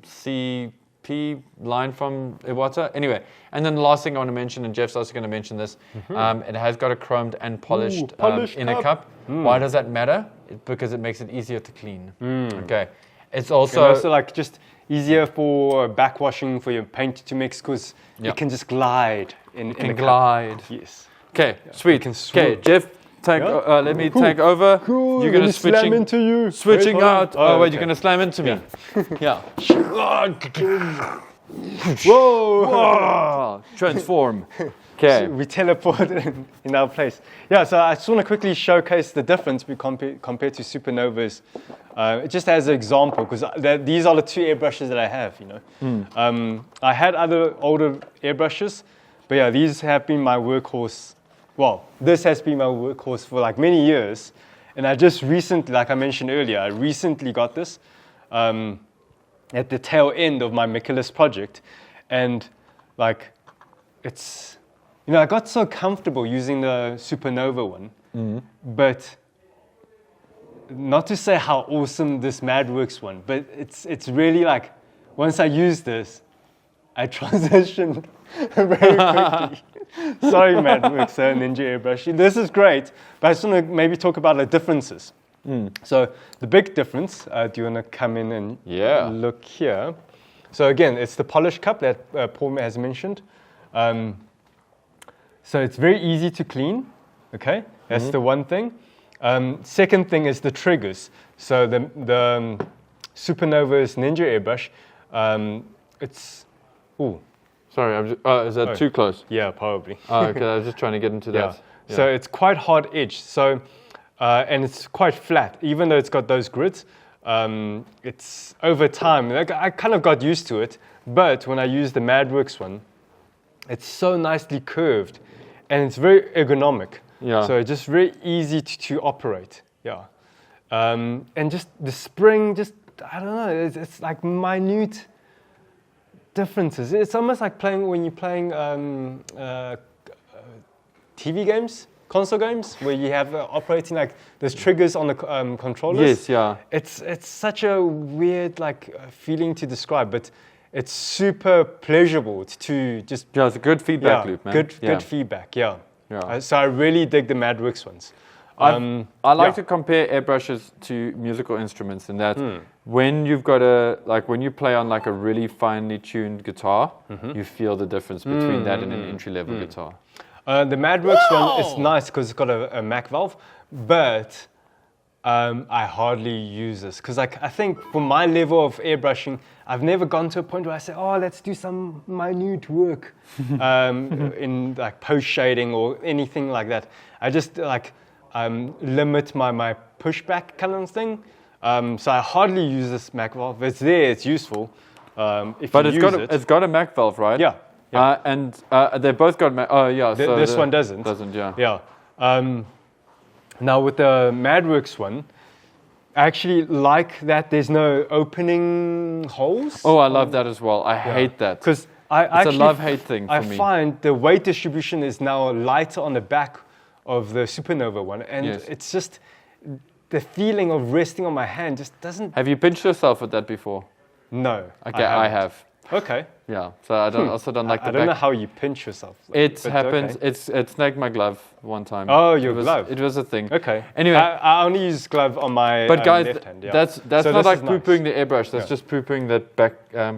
CP line from Iwata. Anyway, and then the last thing I want to mention, and Jeff's also going to mention this, it has got a chromed and polished inner cup. Why does that matter? Because it makes it easier to clean. Okay, it's also like just easier for backwashing for your paint to mix because it can just glide in the glide. Cup. Yes. Okay, sweet. Okay, Jeff, let me take over. Cool. You're gonna slam into you. Switching out. Oh wait, you're gonna slam into me. Yeah. Whoa! Transform. Okay. So we teleport in our place. Yeah, so I just want to quickly showcase the difference compared to supernovas. Just as an example, because these are the two airbrushes that I have, you know. I had other older airbrushes, but yeah, these have been my workhorse. Well, this has been my workhorse for like many years. And I just recently, like I mentioned earlier, I recently got this at the tail end of my Michaelis project. And like, it's, you know, I got so comfortable using the Supernova one, but not to say how awesome this Madworks one, but it's really like, once I use this, I transitioned very quickly. Sorry, Madworks Ninja Airbrush. This is great, but I just want to maybe talk about the differences. So the big difference, do you want to come in and look here? So again, it's the polished cup that Paul has mentioned. So it's very easy to clean, okay? That's the one thing. Second thing is the triggers. So the Supernova's Ninja Airbrush, it's, Sorry, is that too close? Yeah, probably. Oh, okay, I was just trying to get into that. Yeah. So it's quite hard edged. So, and it's quite flat, even though it's got those grids. It's over time, like I kind of got used to it, but when I use the Madworks one, it's so nicely curved, and it's very ergonomic. Yeah. So it's just very easy to operate. Yeah. And just the spring, just I don't know. It's like minute differences. It's almost like when you're playing TV games, console games, where you have operating like there's triggers on the controllers. Yes, yeah. It's such a weird like feeling to describe, but it's super pleasurable to just. Yeah, it's a good feedback loop, man. Good feedback. Yeah. So I really dig the Madworks ones. I like to compare airbrushes to musical instruments in that when you've got when you play on like a really finely tuned guitar, you feel the difference between that and an entry-level guitar. The Madworks one is nice because it's got a Mac valve, but I hardly use this because I think for my level of airbrushing, I've never gone to a point where I say, oh, let's do some minute work in like post shading or anything like that. I just like limit my pushback kind of thing. So I hardly use this Mac valve. It's there, it's useful. It's got a Mac valve, right? Yeah. And they both got this one doesn't. Yeah. Now with the Madworks one, I actually like that there's no opening holes. Oh, I love that as well. I hate that. Because it's a love-hate thing for me. I find the weight distribution is now lighter on the back of the Supernova one, and it's just the feeling of resting on my hand just doesn't. Have you pinched yourself with that before? No. Okay, I have. Okay. Yeah. So I don't like the I don't know how you pinch yourself. It happened. Okay. It snagged my glove one time. Oh, your glove. It was a thing. Okay. Anyway, I only use glove on my but guys, left hand. Yeah. That's not like poo-pooing the airbrush. That's just poo-pooing that back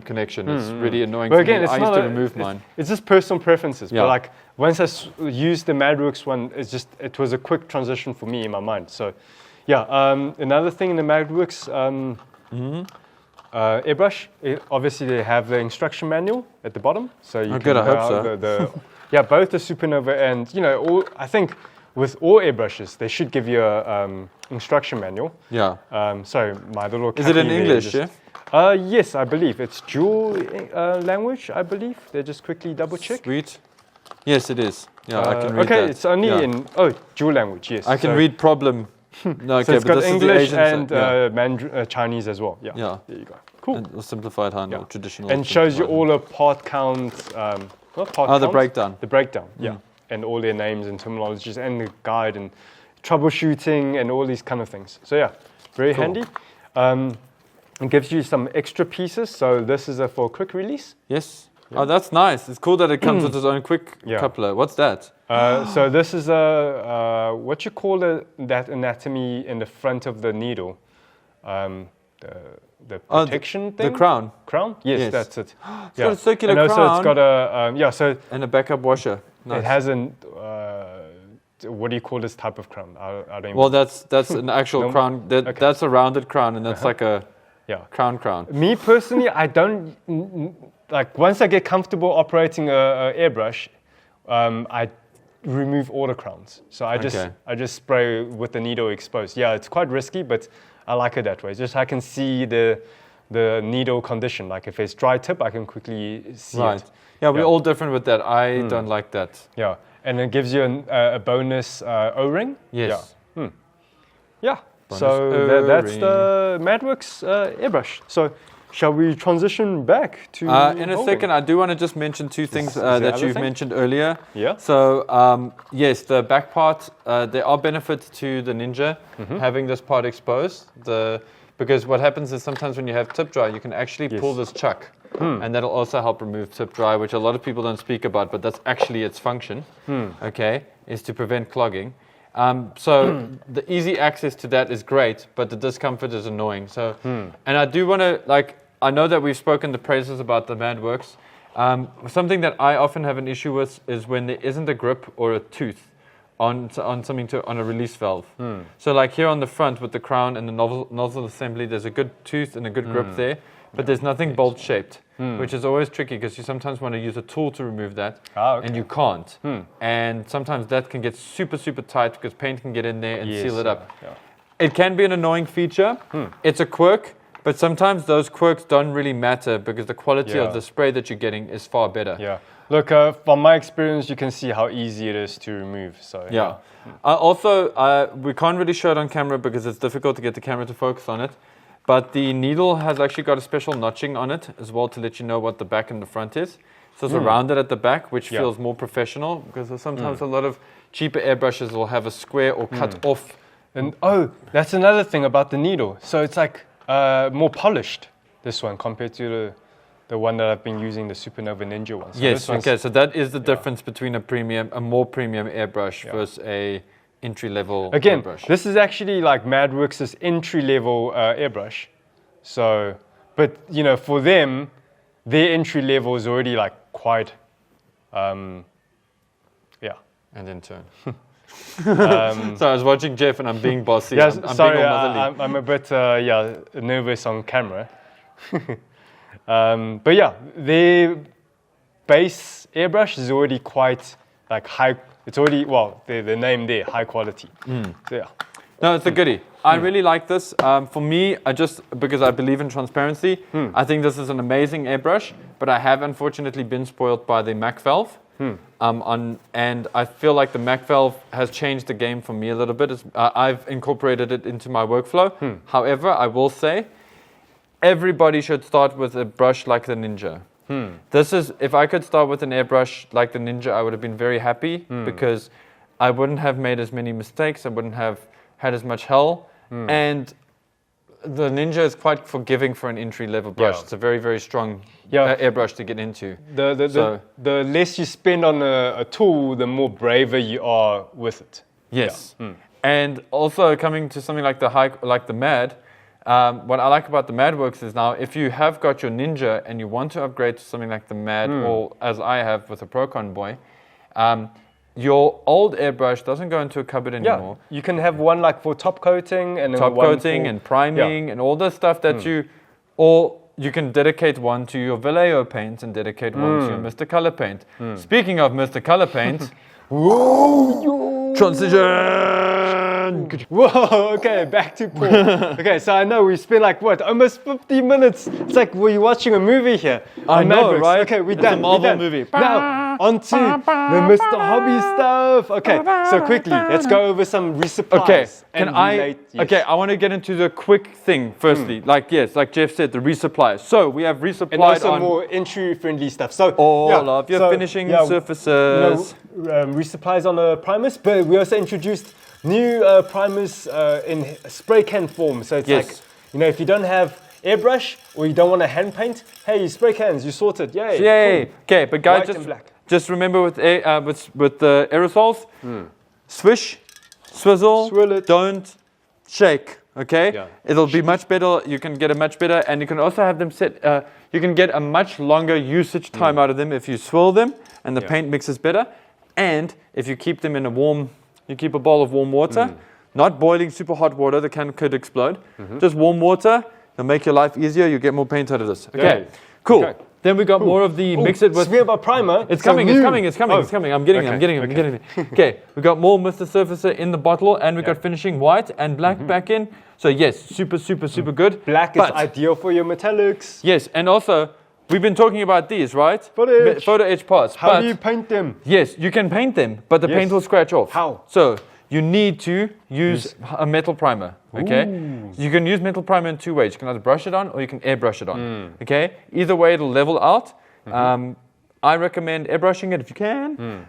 connection. It's really annoying. But again, I used to remove mine. It's just personal preferences. Yeah. But like once I used the Madworks one, it was a quick transition for me in my mind. So, yeah. Another thing in the Madworks. Airbrush, obviously they have the instruction manual at the bottom, so you can I hope so. Yeah, both the Supernova and I think with all airbrushes they should give you a instruction manual. Yeah. Sorry, my little. Is it in English? Yes, I believe it's dual language. I believe they just quickly double check. Sweet. Yes, it is. Yeah, I can read okay, that. it's only Yeah. in dual language. Yes, I can read problem. No, okay, So it's but got this is the English Asian and side. Chinese as well. Yeah. Yeah. There you go. Cool. And the simplified hand Yeah. or traditional. And shows you simplified all the part count. Not part the counts, breakdown. The breakdown. Yeah. And all their names and terminologies and the guide and troubleshooting and all these kind of things. So yeah, very handy. It gives you some extra pieces. So this is for quick release. Yes. Oh, that's nice. It's cool that it comes with its own quick coupler. What's that? So this is what you call that anatomy in the front of the needle. The protection thing? The crown. Crown? Yes, that's it. It's got a circular and also crown. it's got a, so And a backup washer. Nice. it has an, what do you call this type of crown? I don't even Well, that's an actual crown. That's a rounded crown, and that's like a crown. Me personally, I don't, like once I get comfortable operating a airbrush, I remove all the crowns. So I just spray with the needle exposed. Yeah, it's quite risky, but I like it that way. Just I can see the needle condition. Like if it's dry tip, I can quickly see it. Yeah, we're all different with that. I don't like that. Yeah, and it gives you a bonus O-ring. Yes. Yeah. So that's the Madworks airbrush. So shall we transition back to in a second, I do want to just mention two things that you've mentioned earlier. Yeah. So, yes, the back part, there are benefits to the Ninja having this part exposed. Because what happens is sometimes when you have tip dry, you can actually pull this chuck. And that'll also help remove tip dry, which a lot of people don't speak about, but that's actually its function, okay, is to prevent clogging. So the easy access to that is great, but the discomfort is annoying. So, and I do want to, I know that we've spoken the praises about the Madworks. Something that I often have an issue with is when there isn't a grip or a tooth on a release valve. So like here on the front with the crown and the nozzle assembly, there's a good tooth and a good grip there, but there's nothing bolt shaped, which is always tricky because you sometimes want to use a tool to remove that, and you can't. And sometimes that can get super, super tight because paint can get in there and seal it up. It can be an annoying feature. It's a quirk, but sometimes those quirks don't really matter because the quality of the spray that you're getting is far better. Yeah. Look, from my experience, you can see how easy it is to remove. So also, we can't really show it on camera because it's difficult to get the camera to focus on it. But the needle has actually got a special notching on it as well to let you know what the back and the front is. So it's rounded at the back, which feels more professional because sometimes a lot of cheaper airbrushes will have a square or cut off. And that's another thing about the needle. So it's like more polished, this one, compared to the one that I've been using, the Supernova Ninja one. So yes, okay, so that is the difference between a more premium airbrush versus a entry-level airbrush. This is actually like Madworks' entry-level airbrush. So, but you know, for them, their entry level is already like quite, And in turn. So I was watching Jeff and I'm being bossy. Yes, I'm sorry, being all motherly. I'm a bit nervous on camera. But yeah, their base airbrush is already quite like high. It's already, the name there, high quality. So yeah. No, it's a goodie. I really like this. For me, because I believe in transparency, I think this is an amazing airbrush, but I have unfortunately been spoiled by the Mac valve. And I feel like the Mac valve has changed the game for me a little bit. I've incorporated it into my workflow. However, I will say, everybody should start with a brush like the Ninja. If I could start with an airbrush like the Ninja, I would have been very happy because I wouldn't have made as many mistakes. I wouldn't have had as much hell. And the Ninja is quite forgiving for an entry-level brush. Yeah. It's a very, very strong airbrush to get into. The less you spend on a tool, the more braver you are with it. Yes. And also coming to something like the Mad, what I like about the Madworks is now if you have got your Ninja and you want to upgrade to something like the Mad, or as I have with the Procon Boy, your old airbrush doesn't go into a cupboard anymore. Yeah, you can have one like for top coating and and priming and all the stuff that or you can dedicate one to your Vallejo paint and dedicate one to your Mr. Color paint. Speaking of Mr. Color paint, transition. Whoa, okay, back to Paul. Okay, so I know we spent like what, almost 50 minutes. It's like we're watching a movie here. I know, Madworks. right? Okay, we're It's done. a Marvel we're done. movie. Now, on to the Mr. Hobby stuff. Okay, so quickly, let's go over some resupplies. Okay, and relate- yes. Okay, I want to get into the quick thing firstly. Like Jeff said, the resupply. So we have resupplied And also on more entry-friendly stuff. So all of your finishing surfaces. Resupplies on the primers, but we also introduced new primers in spray can form. So it's like, if you don't have airbrush or you don't want to hand paint, hey, spray cans, you sorted, yay. Yay. Cool. Okay, but guys, White and black. just remember with the aerosols, swish, swizzle, Swirl it. don't shake. Okay, Yeah. it'll be much better. You can get a much better, and you can also have them set. You can get a much longer usage time out of them if you swirl them, and the paint mixes better. And if you keep them in you keep a bowl of warm water, not boiling super hot water. The can could explode. Just warm water. It'll make your life easier. You get more paint out of this. Okay, cool. Okay. Then we got more of the mix it with. Speaking about primer, It's so coming, new. it's coming. I'm getting it. Okay, we got more Mr. Surfacer in the bottle, and we got finishing white and black back in. So yes, super good. Black is ideal for your metallics. Yes, and also, we've been talking about these, right? Photo-etch. Photo-etch parts. How but do you paint them? yes, you can paint them, but the paint will scratch off. How? So you need to use a metal primer, okay? You can use metal primer in two ways. You can either brush it on or you can airbrush it on, okay? Either way, it'll level out. I recommend airbrushing it if you can.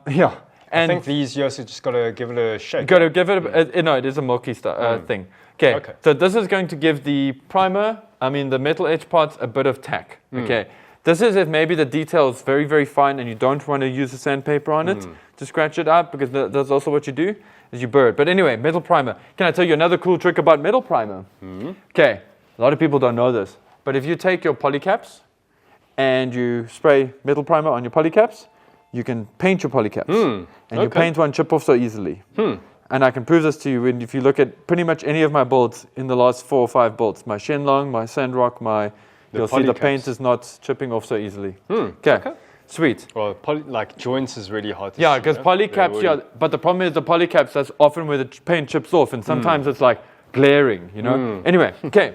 Yeah. I think these, you also just got to give it a shake. You got to give it no, it is a milky thing. Okay, so this is going to give the the metal etch parts a bit of tack. Okay, this is if maybe the detail is very, very fine and you don't want to use the sandpaper on it to scratch it up, because that's also what you do, is you burr it. But anyway, metal primer. Can I tell you another cool trick about metal primer? Okay, a lot of people don't know this, but if you take your polycaps and you spray metal primer on your polycaps, you can paint your polycaps. And you paint one chip off so easily. And I can prove this to you if you look at pretty much any of my builds in the last 4 or 5 builds. My Shenlong, my Sandrock, you'll see the paint is not chipping off so easily. Okay, sweet. Well, like joints is really hard to see. Yeah, because polycaps, but the problem is the polycaps, that's often where the paint chips off, and sometimes it's like glaring, Anyway, okay,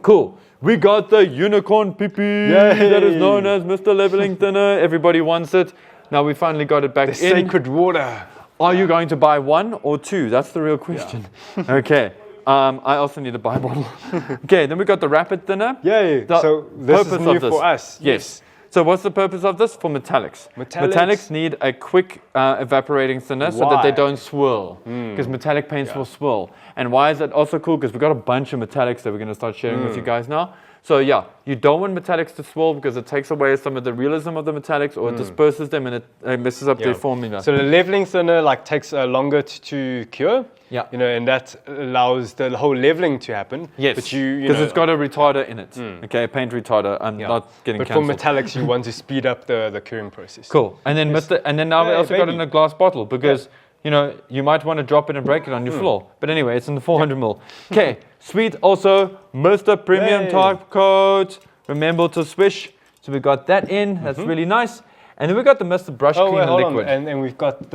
cool. We got the unicorn pee-pee that is known as Mr. Leveling Thinner. Everybody wants it. Now we finally got it back in. Sacred water. Are you going to buy 1 or 2? That's the real question. Okay. I also need a buy bottle. Okay, then we got the rapid thinner. Yay. So this is new for us. Yes. So what's the purpose of this? For metallics. Metallics need a quick evaporating thinner so that they don't swirl. Because metallic paints will swirl. And why is that also cool? Because we've got a bunch of metallics that we're going to start sharing with you guys now. So yeah, you don't want metallics to swirl because it takes away some of the realism of the metallics, or it disperses them and it messes up their formula. So the leveling thinner takes longer to cure. Yeah. And that allows the whole leveling to happen. Yes. But because it's got a retarder in it. Okay, paint retarder. I'm not getting cancelled. But for metallics, you want to speed up the curing process. Cool. And then now we also got in a glass bottle because you might want to drop it and break it on your floor. But anyway, it's in the 400 ml. Okay, sweet. Also, Mr. Premium Top Coat. Remember to swish. So we got that in. That's really nice. And then we got the Mr. Brush Cleaner Liquid. And we've got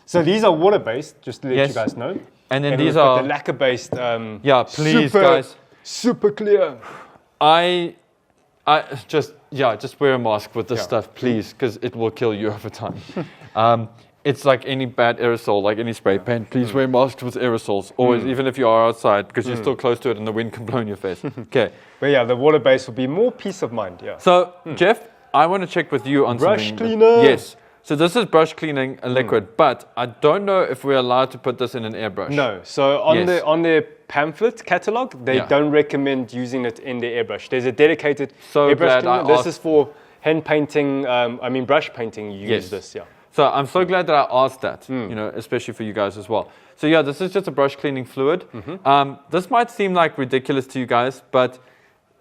so these are water-based, just to let you guys know. And then these are the lacquer-based. Please, guys. Super clear. I just wear a mask with this stuff, please, because it will kill you over time. It's like any bad aerosol, like any spray paint. Please wear masks with aerosols, always, even if you are outside, because you're still close to it and the wind can blow in your face. Okay. But yeah, the water-based will be more peace of mind. Yeah. So, Jeff, I want to check with you on brush something. Cleaner. Yes. So this is brush cleaning a liquid, but I don't know if we're allowed to put this in an airbrush. No. So on their pamphlet catalog, they don't recommend using it in the airbrush. There's a dedicated airbrush cleaner. This is for hand painting. Brush painting. You use this. Yeah. So I'm so glad that I asked that. Especially for you guys as well. So yeah, this is just a brush cleaning fluid. This might seem like ridiculous to you guys, but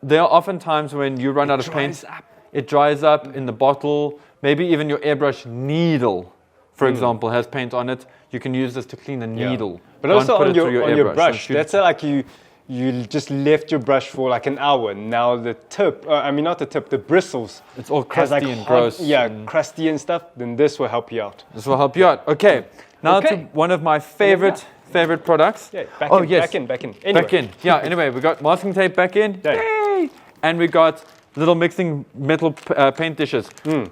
there are often times when you run out of paint. It dries up in the bottle. Maybe even your airbrush needle, for example, has paint on it. You can use this to clean the needle. But also on your brush. Let's say like you just left your brush for like an hour. Now the tip, not the tip, the bristles. It's all crusty and gross. Yeah, crusty and stuff. Then this will help you out. This will help you out. Okay. Now to one of my favorite favorite products. Yeah, back oh, in, yes. back in. Anyway. Back in. Yeah, anyway, we got masking tape back in. Yeah. Yay! And we got little mixing metal paint dishes.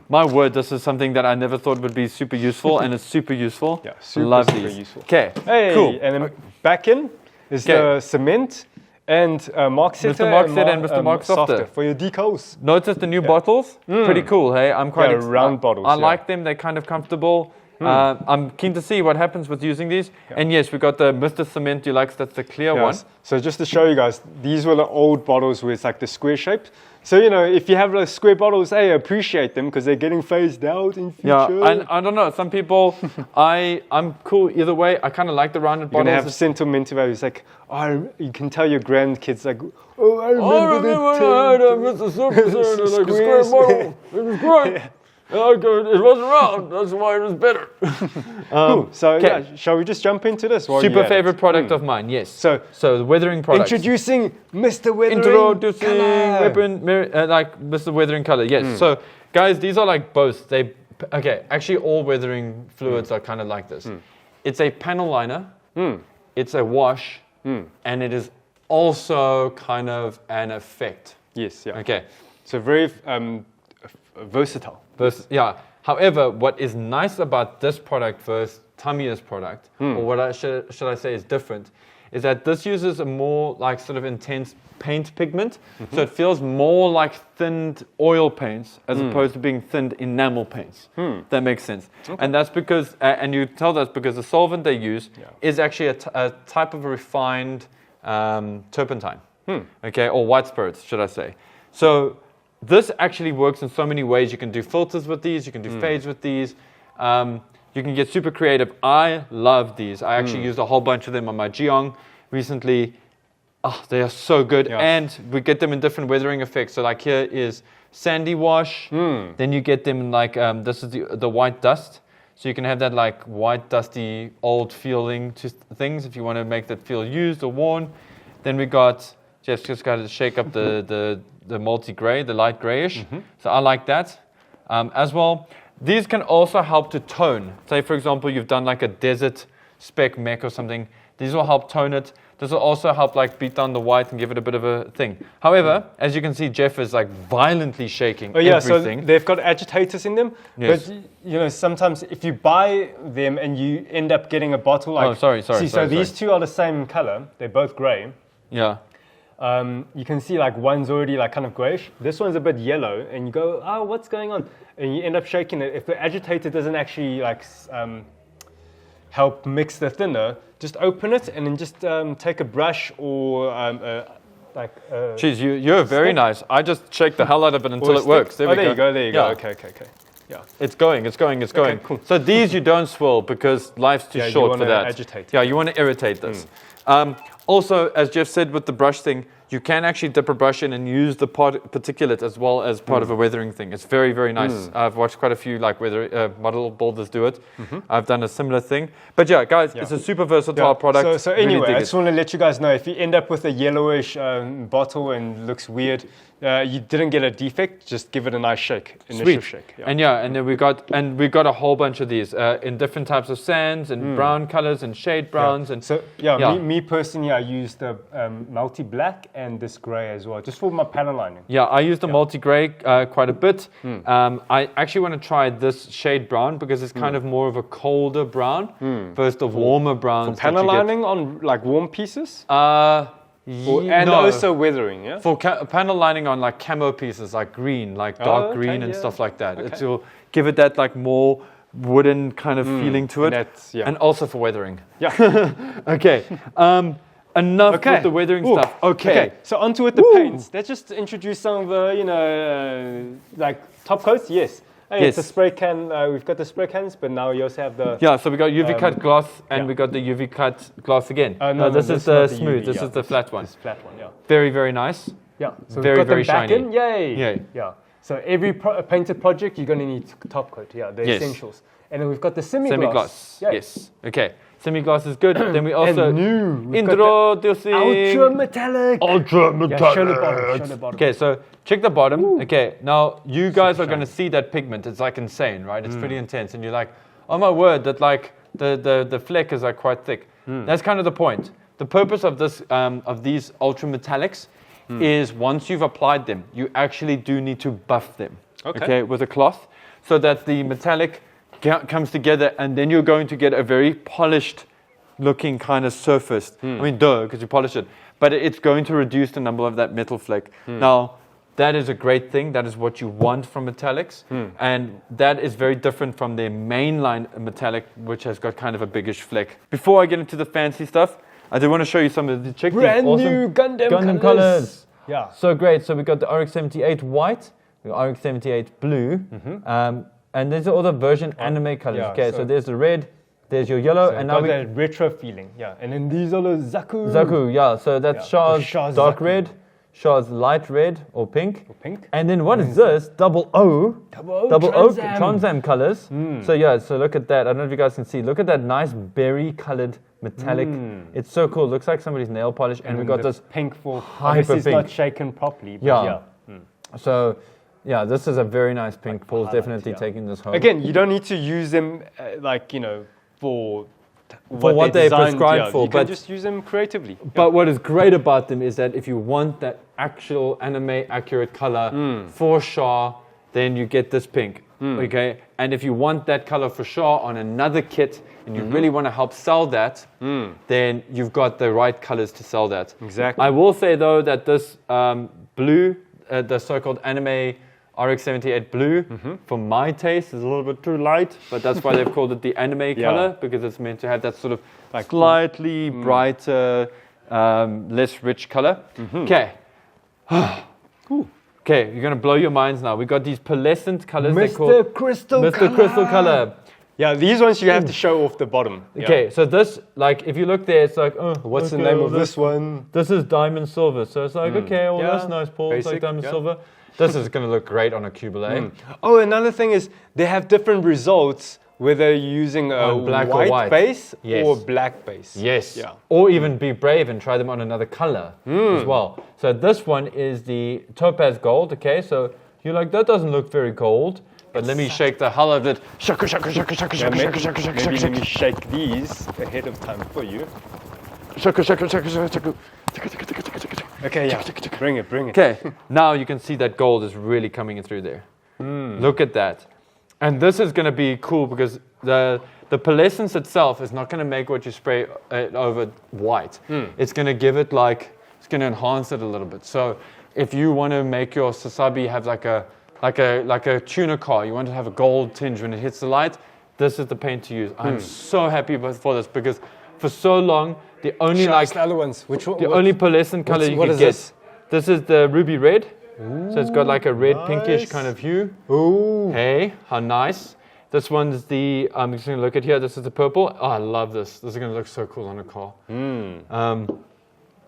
My word, this is something that I never thought would be super useful, and it's super useful. Yeah, super, Love super these. useful. Okay, Hey, cool. and then back in is the cement and Mark Setter Mr. Mark Setter and Mr. Mark Softer. for your decals. Notice the new bottles? Pretty cool, hey? I'm quite round bottles. I like them. They're kind of comfortable. I'm keen to see what happens with using these. And yes, we got the Mr. Cement Deluxe. That's the clear one. So just to show you guys, these were the old bottles with like the square shape. So, you know, if you have those square bottles, hey, appreciate them because they're getting phased out in future. Yeah, and I don't know. Some people, I'm cool either way. I kind of like the rounded bottles. You're going to have sentimental values. Like, oh, you can tell your grandkids, like, oh, I remember Mr. Super like a square bottle. It was great. It wasn't round. That's why it was better. Cool. So, yeah, shall we just jump into this? Super favorite product of mine, yes. So the weathering product. Introducing Mr. Weathering Introducing Color. like Mr. Weathering Color, yes. So, guys, these are like both. Actually, all weathering fluids are kind of like this. It's a panel liner, it's a wash, and it is also kind of an effect. Yes, yeah. Okay. So very versatile. Yeah. However, what is nice about this product versus Tamiya's product, or what should I say is different, is that this uses a more like sort of intense paint pigment. So it feels more like thinned oil paints as opposed to being thinned enamel paints. That makes sense. Okay. And that's because, and you tell that's because the solvent they use is actually a type of a refined turpentine. Okay, or white spirits, should I say. So this actually works in so many ways. You can do filters with these. You can do fades with these. You can get super creative. I love these. I actually used a whole bunch of them on my Geong recently. Oh, they are so good. Yeah. And we get them in different weathering effects. So like here is sandy wash. Then you get them in like, this is the white dust. So you can have that like white, dusty, old feeling to things if you want to make that feel used or worn. Then we got, just got to shake up the multi-gray, the light grayish. So I like that as well. These can also help to tone. Say, for example, you've done like a desert spec mech or something. These will help tone it. This will also help like beat down the white and give it a bit of a thing. However, as you can see, Jeff is like violently shaking everything. So they've got agitators in them. Yes. But, you know, sometimes if you buy them and you end up getting a bottle like... these two are the same color. They're both gray. Yeah. You can see like one's already like kind of grayish. This one's a bit yellow, and you go, oh, what's going on? And you end up shaking it. If the agitator doesn't actually like help mix the thinner, just open it and then just take a brush or Jeez, you're very nice. I just shake the hell out of it until it works. There you go. There you go. Okay. Yeah. It's going. Okay, cool. So these you don't swirl because life's too short for that. Agitate. Yeah, you want to irritate this. Also, as Jeff said with the brush thing, you can actually dip a brush in and use the particulate as well as part of a weathering thing. It's very, very nice. I've watched quite a few like model builders do it. I've done a similar thing. But yeah, guys, it's a super versatile product. So anyway, I just want to let you guys know, if you end up with a yellowish bottle and looks weird, you didn't get a defect, just give it a nice shake, initial shake. Yeah. And then we got a whole bunch of these in different types of sands and brown colors and shade browns. And so me personally, I used the multi-black and this gray as well, just for my panel lining. Yeah, I use the multi-gray quite a bit. I actually want to try this shade brown because it's kind of more of a colder brown versus the warmer browns. For panel lining on like warm pieces? Also weathering, yeah? For panel lining on like camo pieces, like green, like dark green and stuff like that. It will give it that like more wooden kind of feeling to it. And also for weathering. Yeah. Okay. Enough with the weathering stuff. Okay. So onto with the paints. Let's just introduce some of the, like top coats. Yes. Hey, it's a spray can. We've got the spray cans, but now you also have the... Yeah, so we got UV cut gloss and we got the UV cut gloss again. No, this is the smooth. This is the flat one. This flat one, yeah. Very, very nice. Yeah. So very, we've got very them back shiny. in. Yay. Yeah. So every painted project, you're going to need top coat. Yeah, the essentials. And then we've got the semi-gloss. Yes. Okay. Semi-gloss is good. Then we also introducing ultra metallic. Yeah, show the bottom. Okay, so check the bottom. Okay, now you guys are going to see that pigment. It's like insane, right? It's pretty intense, and you're like, oh my word, that like the fleck is like quite thick. That's kind of the point. The purpose of this of these ultra metallics is once you've applied them, you actually do need to buff them. Okay, with a cloth, so that the metallic comes together, and then you're going to get a very polished looking kind of surface. I mean, because you polish it, but it's going to reduce the number of that metal flake. Now, that is a great thing. That is what you want from metallics, and that is very different from their mainline metallic, which has got kind of a biggish fleck. Before I get into the fancy stuff, I do want to show you some of the Brand awesome new Gundam colors. Yeah. So great. So we got the RX-78 white, the RX-78 blue, and these are all the version anime colors. Yeah, okay, so there's the red, there's your yellow, and now we got that retro feeling. Yeah, and then these are the Zaku. Zaku, yeah. So that's Char's dark Zaku. red, Char's light red or pink. Pink. And then what is this? Double O Transam colors. So yeah, so look at that. I don't know if you guys can see. Look at that nice berry colored metallic. It's so cool. Looks like somebody's nail polish. And we got this pink for hyper obviously it's pink. not shaken properly. But Yeah. So yeah, this is a very nice pink. Paul's highlight, definitely taking this home. Again, you don't need to use them for what they're designed, prescribed for, you can but just use them creatively. But what is great about them is that if you want that actual anime accurate color for Char, then you get this pink. Okay, and if you want that color for Char on another kit, and you really want to help sell that, then you've got the right colors to sell that. Exactly. I will say though that this blue, the so-called anime RX-78 blue, for my taste, is a little bit too light, but that's why they've called it the anime color, because it's meant to have that sort of slightly brighter, less rich color. Okay. Okay, you're going to blow your minds now. We've got these pearlescent colors. Mr. Crystal Mr. Crystal color. Yeah, these ones you have to show off the bottom. Okay, so this, like, if you look there, it's like, What's the name of this one? This is diamond silver. So it's like, okay, well, that's nice, Paul. It's like Basic, diamond silver. This is going to look great on a Cubile. Oh, another thing is they have different results whether you're using a black or white base Yes. or black base. Yes. Yeah. Or even be brave and try them on another color as well. So this one is the topaz gold. Okay, so you're like, that doesn't look very gold. But let me shake the hell out of it. Shaka, shaka, shaka, shaka, shaka, shaka, shaka, shaka, Maybe shaka, let me shake these ahead of time for you. shaka, shaka, shaka, shaka, shaka. Okay, yeah. Bring it. Okay, now you can see that gold is really coming in through there. Look at that. And this is going to be cool because the pearlescence itself is not going to make what you spray over white. It's going to give it it's going to enhance it a little bit. So if you want to make your Sasabi have like a tuner car, you want to have a gold tinge when it hits the light, this is the paint to use. I'm so happy for this because for so long, the only Show us the other ones. Which one? the only pearlescent color you what could is get. this? Is the ruby red. So it's got like a red pinkish kind of hue. Ooh. Hey, how nice. This one's the, I'm just going to look at here. This is the purple. Oh, I love this. This is going to look so cool on a car.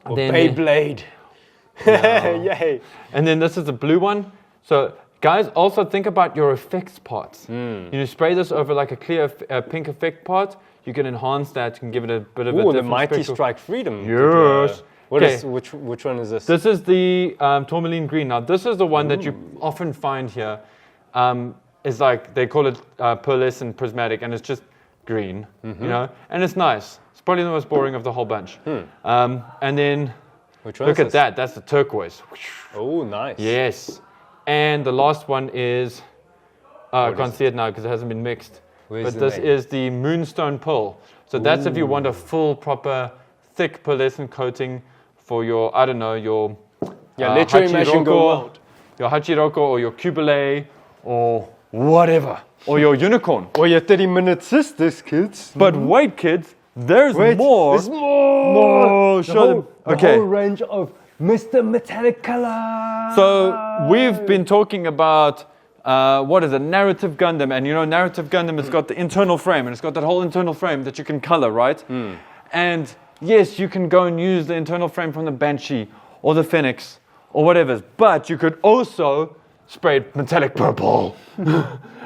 Beyblade. Yay. And then this is the blue one. So guys, also think about your effects parts. You spray this over like a clear pink effect part. You can enhance that. You can give it a bit of a different the Mighty speckle. Strike Freedom. Yes. Which one is this? This is the tourmaline green. Now, this is the one that you often find here. It's like, they call it pearlescent prismatic, and it's just green, you know? And it's nice. It's probably the most boring of the whole bunch. And then, Which one look is at that. That's the turquoise. Oh, nice. Yes. And the last one is, I can't see it now because it hasn't been mixed. Where's But the this name? is the Moonstone Pearl. So that's if you want a full, proper, thick pearlescent coating for your, I don't know, your let your imagine go wild. Your Hachiroko or your Cubile or whatever. Or your unicorn. Or your 30-minute sisters, kids. But wait, kids, there's more. There's more. No, show them. The whole range of Mr. Metallic Color. So we've been talking about what is a narrative Gundam, and you know, narrative Gundam has got the internal frame, and it's got that whole internal frame that you can color, right? And yes, you can go and use the internal frame from the Banshee or the Phoenix or whatever, but you could also spray metallic purple.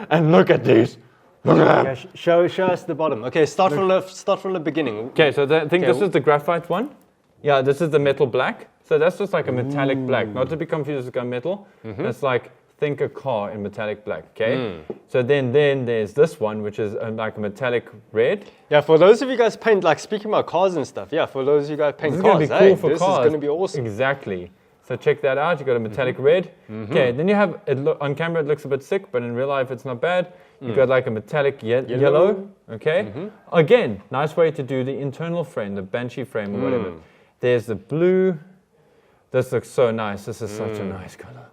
And look at these. Look at that. Show us the bottom. Okay, start from the beginning. Okay, so I think this is the graphite one. Yeah, this is the metal black. So that's just like a metallic black, not to be confused with gunmetal. It's like think a car in metallic black, okay? So then there's this one, which is like a metallic red. Yeah, for those of you guys paint, like speaking about cars and stuff, yeah, for those of you guys paint This is cars, going to be cool for this cars. is going to be awesome. Exactly. So check that out. You got a metallic red. Okay, then you have, on camera it looks a bit sick, but in real life it's not bad. You got like a metallic yellow. Okay. Again, nice way to do the internal frame, the Banshee frame or whatever. There's the blue. This looks so nice. This is such a nice color.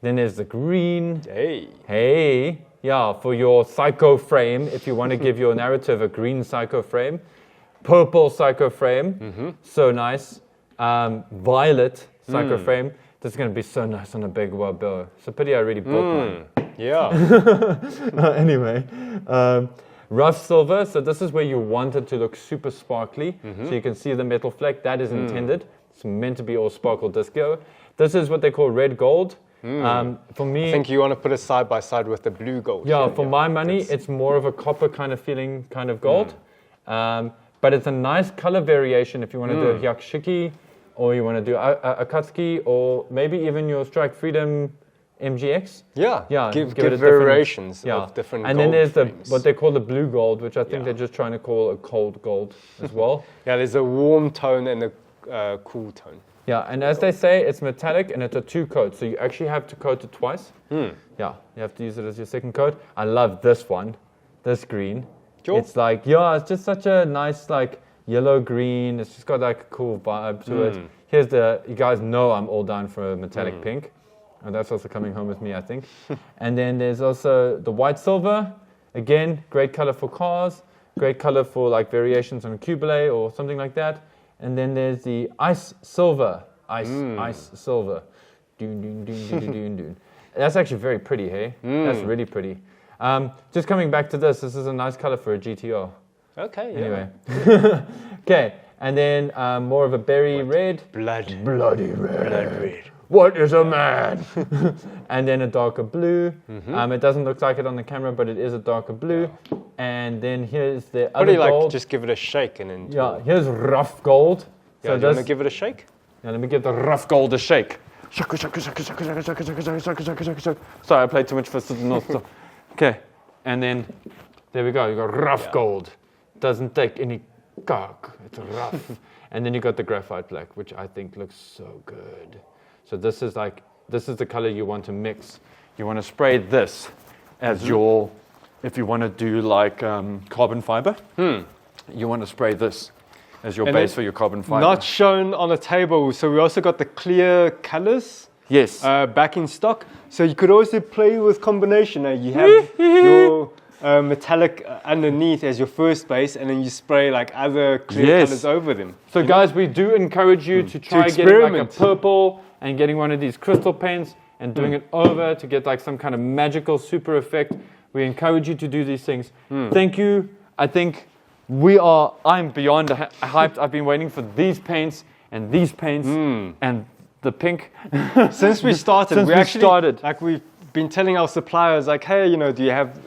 Then there's the green. Hey. Yeah, for your psycho frame, if you want to give your narrative a green psycho frame. Purple psycho frame. So nice. Violet psycho frame. This is going to be so nice on a big bow. It's a pity I already bought mine. Yeah. Anyway, rough silver. So this is where you want it to look super sparkly. So you can see the metal fleck. That is intended. It's meant to be all sparkle disco. This is what they call red gold. For me, I think you want to put it side by side with the blue gold. Yeah, for my money, it's more of a copper kind of feeling kind of gold. But it's a nice color variation if you want to do a Hyakshiki, or you want to do a Akatsuki, or maybe even your Strike Freedom MGX. Yeah, give give it variations of different and gold then there's frames. what they call the blue gold, which I think they're just trying to call a cold gold as well. Yeah, there's a warm tone and a cool tone. Yeah, and as they say, it's metallic and it's a 2-coat, so you actually have to coat it twice. Yeah, you have to use it as your second coat. I love this one, this green. Sure. It's like, it's just such a nice like yellow-green. It's just got like a cool vibe to it. Here's you guys know I'm all down for a metallic pink. And that's also coming home with me, I think. And then there's also the white silver. Again, great color for cars. Great color for like variations on a Cubile or something like that. And then there's the ice silver. Ice silver. Doon. That's actually very pretty, hey? That's really pretty. Just coming back to this is a nice color for a GTO. Okay, Anyway. Okay, and then more of a berry red. Bloody red. What is a man? And then a darker blue. It doesn't look like it on the camera, but it is a darker blue. And then here's the other gold. Just give it a shake and then. Yeah, here's rough gold. Yeah, do you want to give it a shake? Yeah, let me give the rough gold a shake. Sorry, I played too much for the North. Okay, and then there we go. You got rough gold. Doesn't take any cock. It's rough. And then you got the graphite black, which I think looks so good. So this is the color you want to mix. You want to spray this as your, if you want to do like carbon fiber, you want to spray this as your base for your carbon fiber. Not shown on the table, so we also got the clear colors. Yes. Back in stock. So you could also play with combination. You have your metallic underneath as your first base, and then you spray like other clear colors over them. So guys, we do encourage you to try getting like a purple and getting one of these crystal paints and doing it over to get like some kind of magical super effect. We encourage you to do these things. Thank you. I think I'm beyond hyped. I've been waiting for these paints and the pink. Since we started, like we've been telling our suppliers, like, hey,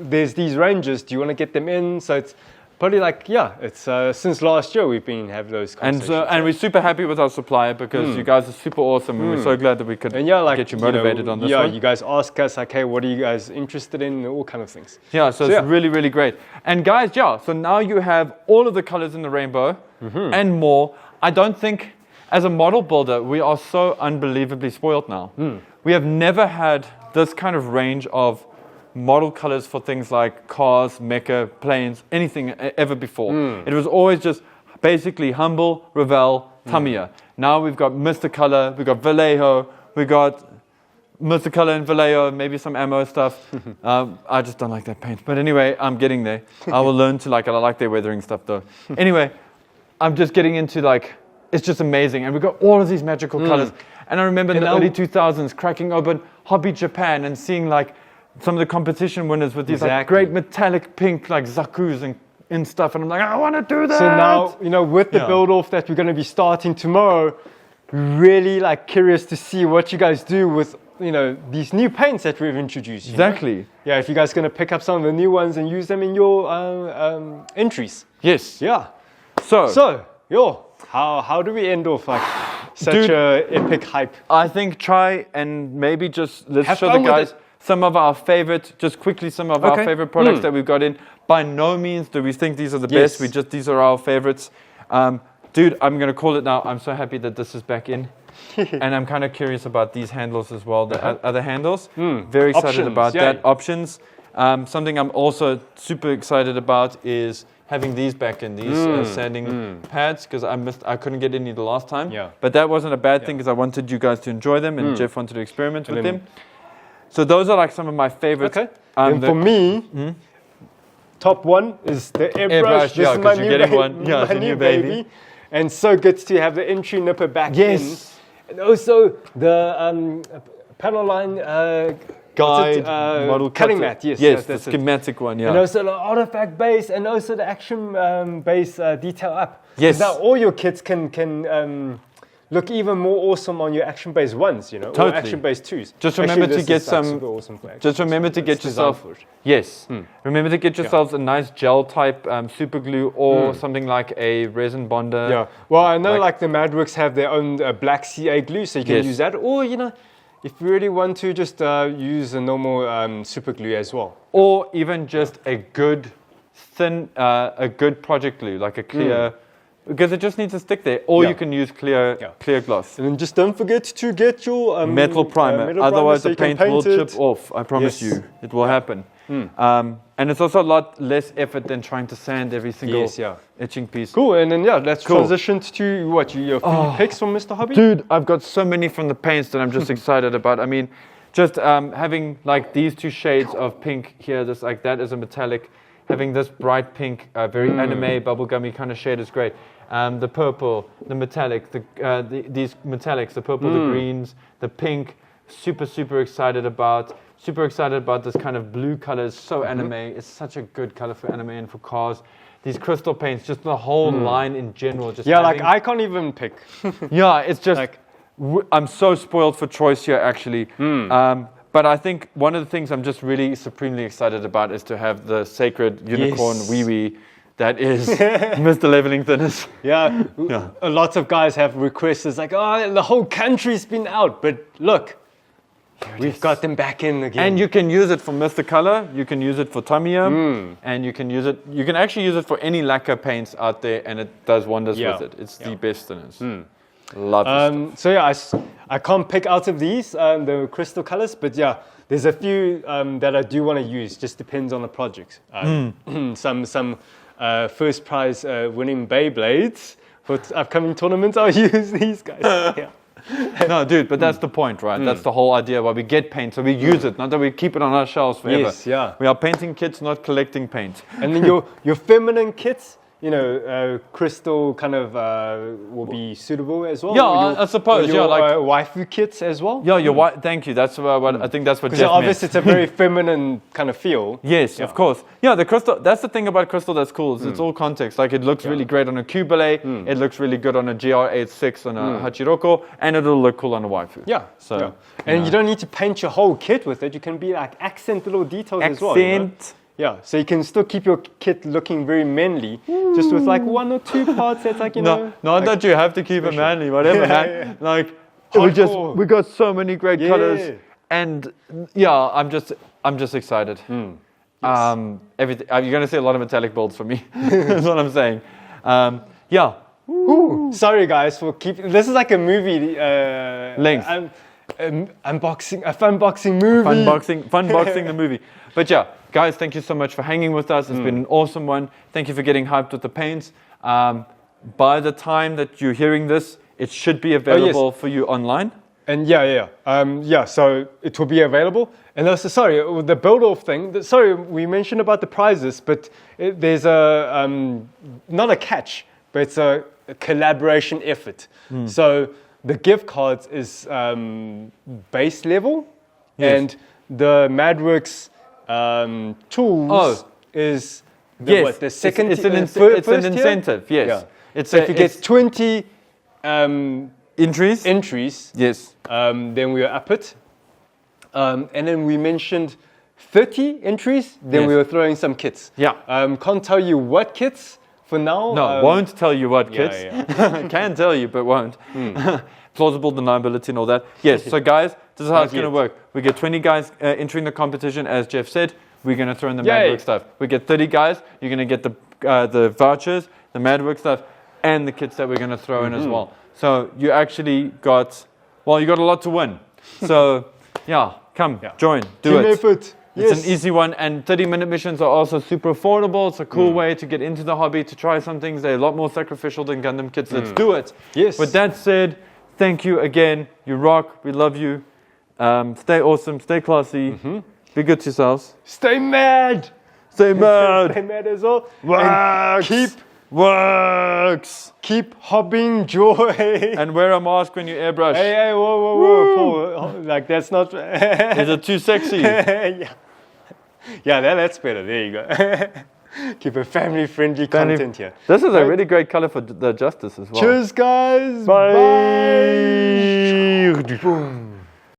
there's these ranges, do you want to get them in? So it's probably like, it's since last year we've been having those conversations. And we're super happy with our supplier because you guys are super awesome and we're so glad that we could get you motivated on this one. You guys ask us, like, hey, what are you guys interested in? All kind of things. Yeah, so it's really, really great. And guys, so now you have all of the colors in the rainbow and more. I don't think, as a model builder, we are so unbelievably spoiled now. We have never had this kind of range of model colors for things like cars, mecha, planes, anything ever before. It was always just basically Humble, Revell, Tamiya. Now we've got Mr. Color, we've got Vallejo, we've got Mr. Color and Vallejo, maybe some ammo stuff. I just don't like that paint. But anyway, I'm getting there. I will learn to like it. I like their weathering stuff though. Anyway, I'm just getting into like, it's just amazing. And we've got all of these magical colors. And I remember in the early 2000s cracking open Hobby Japan and seeing like some of the competition winners with these like great metallic pink like Zakus and stuff. And I'm like, I want to do that. So now, with the build off that we're going to be starting tomorrow, really like curious to see what you guys do with, these new paints that we've introduced. Exactly. Yeah, if you guys going to pick up some of the new ones and use them in your entries. Yes. Yeah. So, how do we end off like such a epic hype? I think try and maybe just let's Have show fun the with guys some of our favorite products that we've got in. By no means do we think these are the best. These are our favorites. Dude, I'm going to call it now. I'm so happy that this is back in. And I'm kind of curious about these handles as well, the other handles. Very excited about that. Options. Something I'm also super excited about is having these back in, these sanding pads, because I couldn't get any the last time. But that wasn't a bad thing because I wanted you guys to enjoy them and Jeff wanted to experiment with them. So those are like some of my favorites. Okay. And for me, top one is the airbrush. Yeah, because you're getting one. Yeah, it's a new baby. And so good to have the entry nipper back in. And also the panel line guide model cutting mat. Yes, the schematic one. Yeah. And also the artifact base and also the action base detail up. Yes. So now all your kits can look even more awesome on your action base ones, you know, or action base twos. Just remember to get some. Just remember to get yourself. Yes. Remember to get yourselves a nice gel type super glue or something like a resin bonder. Yeah. Well, I know like the Madworks have their own black CA glue, so you can use that. Or you know, if you really want to, just use a normal super glue as well. Or even just a good thin, a good project glue, like a clear. Because it just needs to stick there, or you can use clear gloss. And then just don't forget to get your metal primer. Otherwise, the paint will chip off. I promise you, it will happen. And it's also a lot less effort than trying to sand every single etching piece. Cool. And then let's transition to what your picks from Mr. Hobby. Dude, I've got so many from the paints that I'm just excited about. I mean, just having like these two shades of pink here, just like that as a metallic. Having this bright pink, very anime, bubblegummy kind of shade is great. The purple, the metallic, these metallics, the purple, the greens, the pink, super excited about. Super excited about this kind of blue color. It's so anime. It's such a good color for anime and for cars. These crystal paints, just the whole line in general. Just like I can't even pick. It's just, like, I'm so spoiled for choice here actually. But I think one of the things I'm just really supremely excited about is to have the sacred unicorn wee wee that is Mr. Leveling Thinners. A lot of guys have requests. It's like, the whole country's been out. But look, we've got them back in again. And you can use it for Mr. Color, you can use it for Tamiya, and you can actually use it for any lacquer paints out there, and it does wonders with it. It's the best thinners. Love it. So I can't pick out of these, the crystal colors, but there's a few that I do want to use. Just depends on the project. Some first prize winning Beyblades for upcoming tournaments. I'll use these guys. No, dude, but that's the point, right? That's the whole idea why we get paint, so we use it, not that we keep it on our shelves forever. We are painting kits, not collecting paint. And then your feminine kits, you know, crystal kind of will be suitable as well. I suppose. Your waifu kits as well. Thank you. That's what I think. That's what Jeff meant. Obviously, it's a very feminine kind of feel. Yes, of course. Yeah, the crystal. That's the thing about crystal that's cool. It's all context. Like it looks really great on a Cubile. It looks really good on a GR86 on a Hachiroko, and it'll look cool on a waifu. And you don't need to paint your whole kit with it. You can be like accent little details as well. You know? So you can still keep your kit looking very manly, just with like one or two parts that's like, not that you have to keep it manly, whatever, man. Like, we got so many great colors. And I'm just excited. Everything, you're going to see a lot of metallic builds from me. That's what I'm saying. Sorry guys for keeping, this is like a movie length. Unboxing, a fun boxing movie. Fun boxing the movie. But guys, thank you so much for hanging with us. It's been an awesome one. Thank you for getting hyped with the paints. By the time that you're hearing this, it should be available for you online. And so it will be available. And also, sorry, the build-off thing. We mentioned about the prizes, but there's a not a catch, but it's a collaboration effort. So the gift cards is base level, and the Madworks tools is the second. It's an incentive. Yes. Yeah. If you get 20 entries. Yes. Then we up it. And then we mentioned 30 entries. Then we were throwing some kits. Can't tell you what kits for now. No, won't tell you what kits. Can tell you, but won't. Plausible deniability and all that. Yes. So guys, This is how it's going to work. We get 20 guys entering the competition, as Jeff said. We're going to throw in the Madworks stuff. We get 30 guys. You're going to get the vouchers, the Madworks stuff, and the kits that we're going to throw in as well. So you actually got, well, you got a lot to win. So yeah, come, join, do it. Effort. It's an easy one, and 30-minute missions are also super affordable. It's a cool way to get into the hobby, to try some things. They're a lot more sacrificial than Gundam kits. Let's do it. Yes. With that said, thank you again. You rock. We love you. Stay awesome. Stay classy. Be good to yourselves. Stay mad. Stay mad. Stay mad as well. Works. Works. Keep hobbing joy. And wear a mask when you airbrush. Hey, whoa, Paul. Like, that's not... Is it too sexy? Yeah, that's better. There you go. Keep a family-friendly content here. This is a really great color for the Justice as well. Cheers, guys. Bye. Boom.